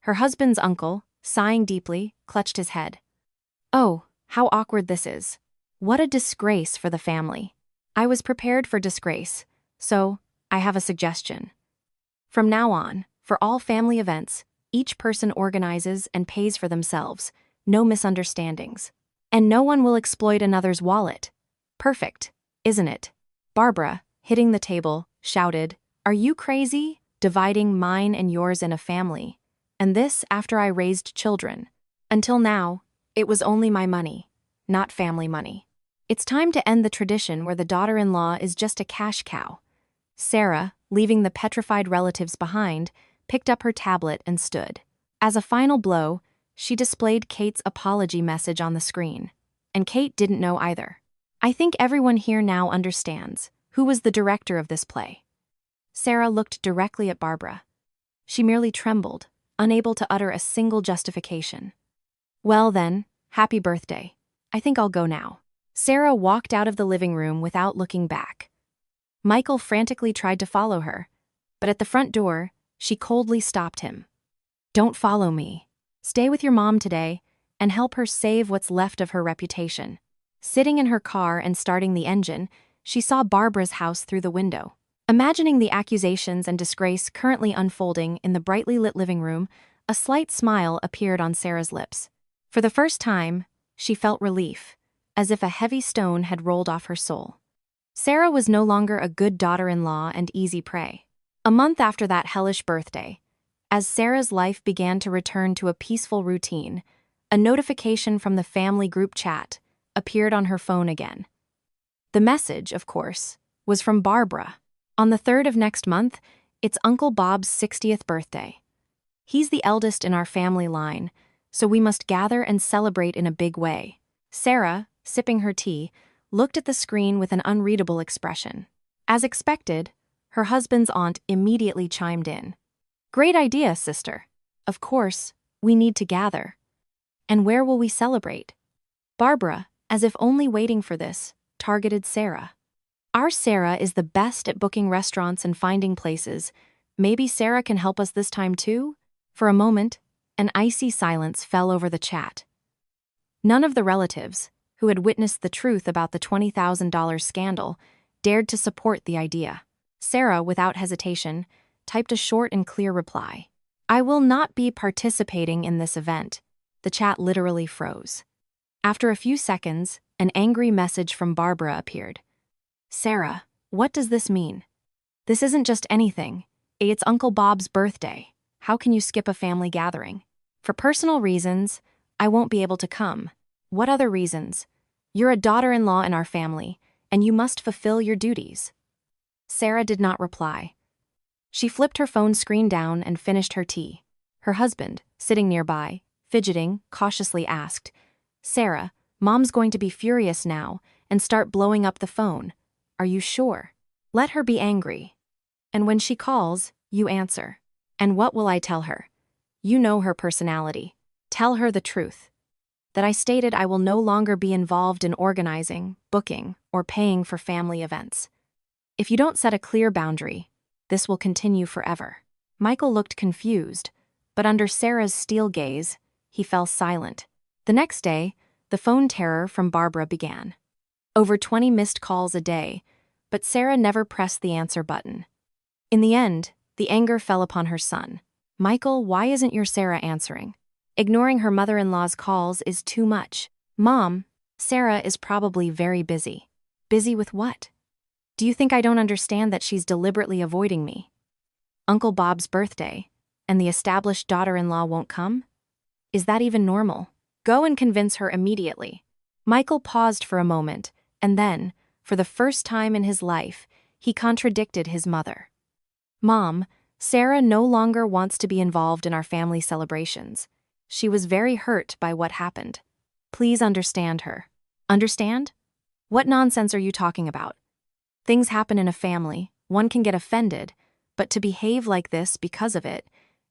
Her husband's uncle, sighing deeply, clutched his head. Oh, how awkward this is. What a disgrace for the family. I was prepared for disgrace, so I have a suggestion. From now on, for all family events, each person organizes and pays for themselves, no misunderstandings. And no one will exploit another's wallet. Perfect, isn't it? Barbara, hitting the table, shouted, Are you crazy? Dividing mine and yours in a family. And this after I raised children. Until now, it was only my money, not family money. It's time to end the tradition where the daughter-in-law is just a cash cow. Sarah, leaving the petrified relatives behind, picked up her tablet and stood. As a final blow, she displayed Kate's apology message on the screen. And Kate didn't know either. I think everyone here now understands who was the director of this play. Sarah looked directly at Barbara. She merely trembled, unable to utter a single justification. Well then, happy birthday. I think I'll go now. Sarah walked out of the living room without looking back. Michael frantically tried to follow her, but at the front door, she coldly stopped him. Don't follow me. Stay with your mom today and help her save what's left of her reputation. Sitting in her car and starting the engine, she saw Barbara's house through the window. Imagining the accusations and disgrace currently unfolding in the brightly lit living room, a slight smile appeared on Sarah's lips. For the first time, she felt relief, as if a heavy stone had rolled off her soul. Sarah was no longer a good daughter-in-law and easy prey. A month after that hellish birthday, as Sarah's life began to return to a peaceful routine, a notification from the family group chat appeared on her phone again. The message, of course, was from Barbara. On the 3rd of next month, it's Uncle Bob's 60th birthday. He's the eldest in our family line, so we must gather and celebrate in a big way. Sarah, sipping her tea, looked at the screen with an unreadable expression. As expected, her husband's aunt immediately chimed in. Great idea, sister. Of course, we need to gather. And where will we celebrate? Barbara, as if only waiting for this, targeted Sarah. Our Sarah is the best at booking restaurants and finding places. Maybe Sarah can help us this time too? For a moment, an icy silence fell over the chat. None of the relatives, who had witnessed the truth about the $20,000 scandal, dared to support the idea. Sarah, without hesitation, typed a short and clear reply. I will not be participating in this event. The chat literally froze. After a few seconds, an angry message from Barbara appeared. Sarah, what does this mean? This isn't just anything. It's Uncle Bob's birthday. How can you skip a family gathering? For personal reasons, I won't be able to come. What other reasons? You're a daughter-in-law in our family, and you must fulfill your duties. Sarah did not reply. She flipped her phone screen down and finished her tea. Her husband, sitting nearby, fidgeting, cautiously asked, "Sarah, Mom's going to be furious now and start blowing up the phone. Are you sure? Let her be angry. And when she calls, you answer. And what will I tell her? You know her personality. Tell her the truth. That I stated I will no longer be involved in organizing, booking, or paying for family events. If you don't set a clear boundary, this will continue forever." Michael looked confused, but under Sarah's steel gaze, he fell silent. The next day, the phone terror from Barbara began. Over 20 missed calls a day, but Sarah never pressed the answer button. In the end, the anger fell upon her son. "Michael, why isn't your Sarah answering? Ignoring her mother-in-law's calls is too much. Mom, Sarah is probably very busy." "Busy with what? Do you think I don't understand that she's deliberately avoiding me? Uncle Bob's birthday, and the established daughter-in-law won't come? Is that even normal? Go and convince her immediately." Michael paused for a moment, and then, for the first time in his life, he contradicted his mother. "Mom, Sarah no longer wants to be involved in our family celebrations. She was very hurt by what happened. Please understand her." "Understand? What nonsense are you talking about? Things happen in a family, one can get offended, but to behave like this because of it,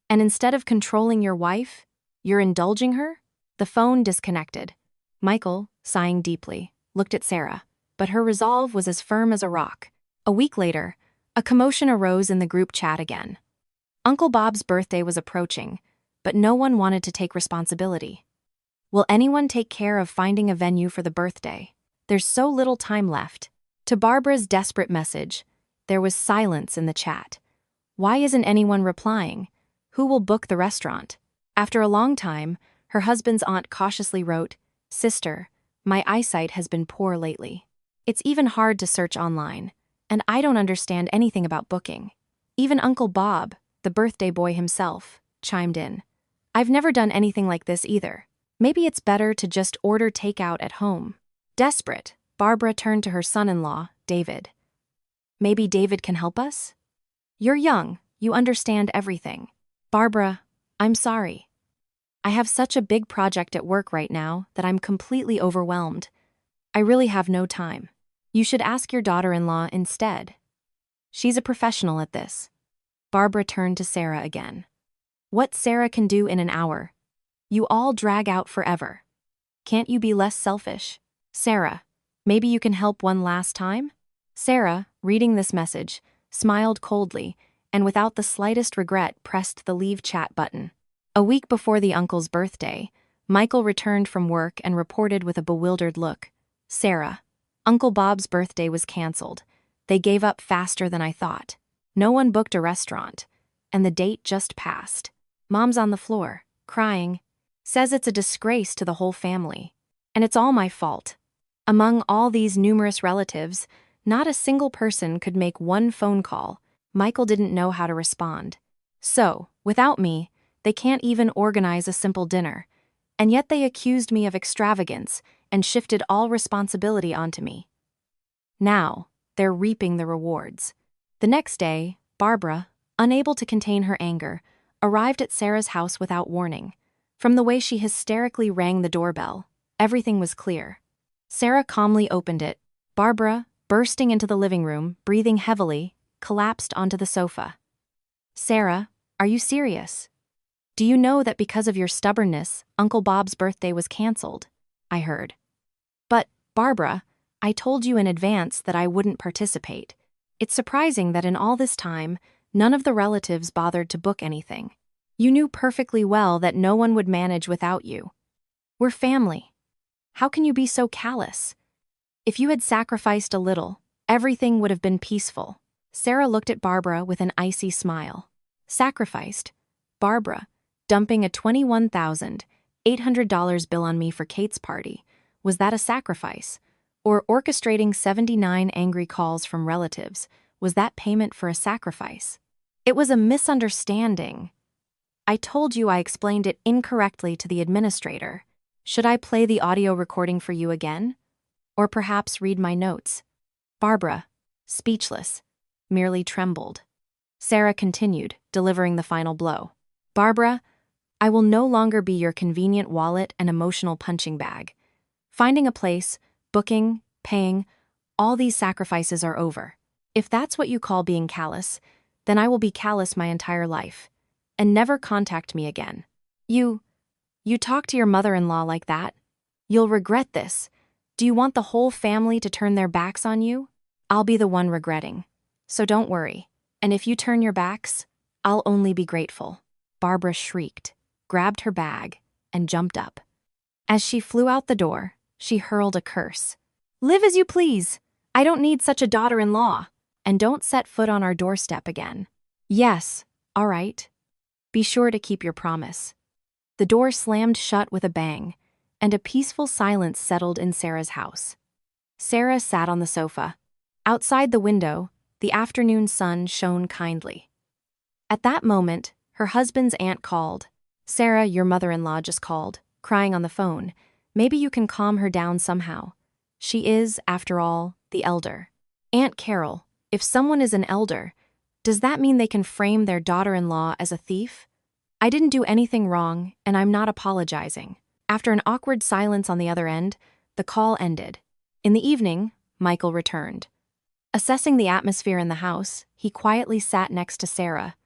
and instead of controlling your wife, you're indulging her?" The phone disconnected. Michael, sighing deeply, looked at Sarah, but her resolve was as firm as a rock. A week later, a commotion arose in the group chat again. Uncle Bob's birthday was approaching, but no one wanted to take responsibility. Will anyone take care of finding a venue for the birthday? There's so little time left. To Barbara's desperate message, there was silence in the chat. Why isn't anyone replying? Who will book the restaurant? After a long time, her husband's aunt cautiously wrote, "Sister, my eyesight has been poor lately. It's even hard to search online, and I don't understand anything about booking." Even Uncle Bob, the birthday boy himself, chimed in. "I've never done anything like this either. Maybe it's better to just order takeout at home." Desperate, Barbara turned to her son-in-law, David. "Maybe David can help us? You're young, you understand everything." "Barbara, I'm sorry. I have such a big project at work right now that I'm completely overwhelmed. I really have no time. You should ask your daughter-in-law instead. She's a professional at this." Barbara turned to Sarah again. "What Sarah can do in an hour, you all drag out forever. Can't you be less selfish? Sarah, maybe you can help one last time?" Sarah, reading this message, smiled coldly and without the slightest regret pressed the leave chat button. A week before the uncle's birthday, Michael returned from work and reported with a bewildered look. "Sarah, Uncle Bob's birthday was canceled. They gave up faster than I thought. No one booked a restaurant, and the date just passed. Mom's on the floor, crying, says it's a disgrace to the whole family. And it's all my fault. Among all these numerous relatives, not a single person could make one phone call. Michael didn't know how to respond. So, without me, they can't even organize a simple dinner. And yet they accused me of extravagance and shifted all responsibility onto me. Now, they're reaping the rewards." The next day, Barbara, unable to contain her anger, arrived at Sarah's house without warning. From the way she hysterically rang the doorbell, everything was clear. Sarah calmly opened it. Barbara, bursting into the living room, breathing heavily, collapsed onto the sofa. "Sarah, are you serious? Do you know that because of your stubbornness, Uncle Bob's birthday was canceled?" I heard. "But, Barbara, I told you in advance that I wouldn't participate. It's surprising that in all this time, none of the relatives bothered to book anything. You knew perfectly well that no one would manage without you. We're family. How can you be so callous? If you had sacrificed a little, everything would have been peaceful." Sarah looked at Barbara with an icy smile. "Sacrificed? Barbara, dumping a $21,800 bill on me for Kate's party, was that a sacrifice? Or orchestrating 79 angry calls from relatives, was that payment for a sacrifice? It was a misunderstanding. I told you I explained it incorrectly to the administrator. Should I play the audio recording for you again? Or perhaps read my notes?" Barbara, speechless, merely trembled. Sarah continued, delivering the final blow. "Barbara, I will no longer be your convenient wallet and emotional punching bag. Finding a place, booking, paying, all these sacrifices are over. If that's what you call being callous, then I will be callous my entire life. And never contact me again. You talk to your mother-in-law like that? You'll regret this. Do you want the whole family to turn their backs on you? I'll be the one regretting. So don't worry. And if you turn your backs, I'll only be grateful. Barbara shrieked, grabbed her bag, and jumped up. As she flew out the door, she hurled a curse. Live as you please. I don't need such a daughter-in-law. And don't set foot on our doorstep again. Yes, all right. Be sure to keep your promise. The door slammed shut with a bang, and a peaceful silence settled in Sarah's house. Sarah sat on the sofa. Outside the window, the afternoon sun shone kindly. At that moment, her husband's aunt called. Sarah, your mother-in-law just called, crying on the phone. Maybe you can calm her down somehow. She is, after all, the elder. Aunt Carol, if someone is an elder, does that mean they can frame their daughter-in-law as a thief? I didn't do anything wrong, and I'm not apologizing. After an awkward silence on the other end, the call ended. In the evening, Michael returned. Assessing the atmosphere in the house, he quietly sat next to Sarah.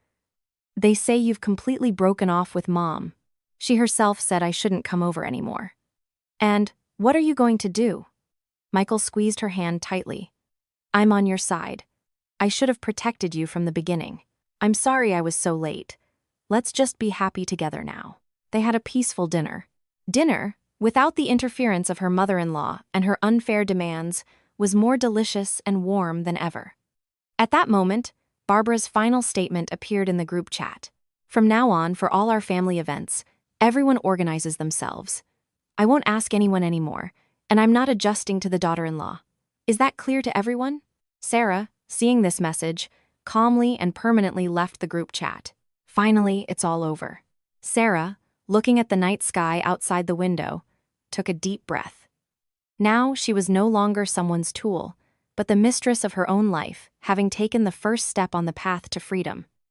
They say you've completely broken off with Mom. She herself said I shouldn't come over anymore. And what are you going to do? Michael squeezed her hand tightly. I'm on your side. I should have protected you from the beginning. I'm sorry I was so late. Let's just be happy together now. They had a peaceful dinner. Dinner, without the interference of her mother-in-law and her unfair demands, was more delicious and warm than ever. At that moment, Barbara's final statement appeared in the group chat. From now on, for all our family events, everyone organizes themselves. I won't ask anyone anymore, and I'm not adjusting to the daughter-in-law. Is that clear to everyone? Sarah, seeing this message, calmly and permanently left the group chat. Finally, it's all over. Sarah, looking at the night sky outside the window, took a deep breath. Now she was no longer someone's tool, but the mistress of her own life, having taken the first step on the path to freedom.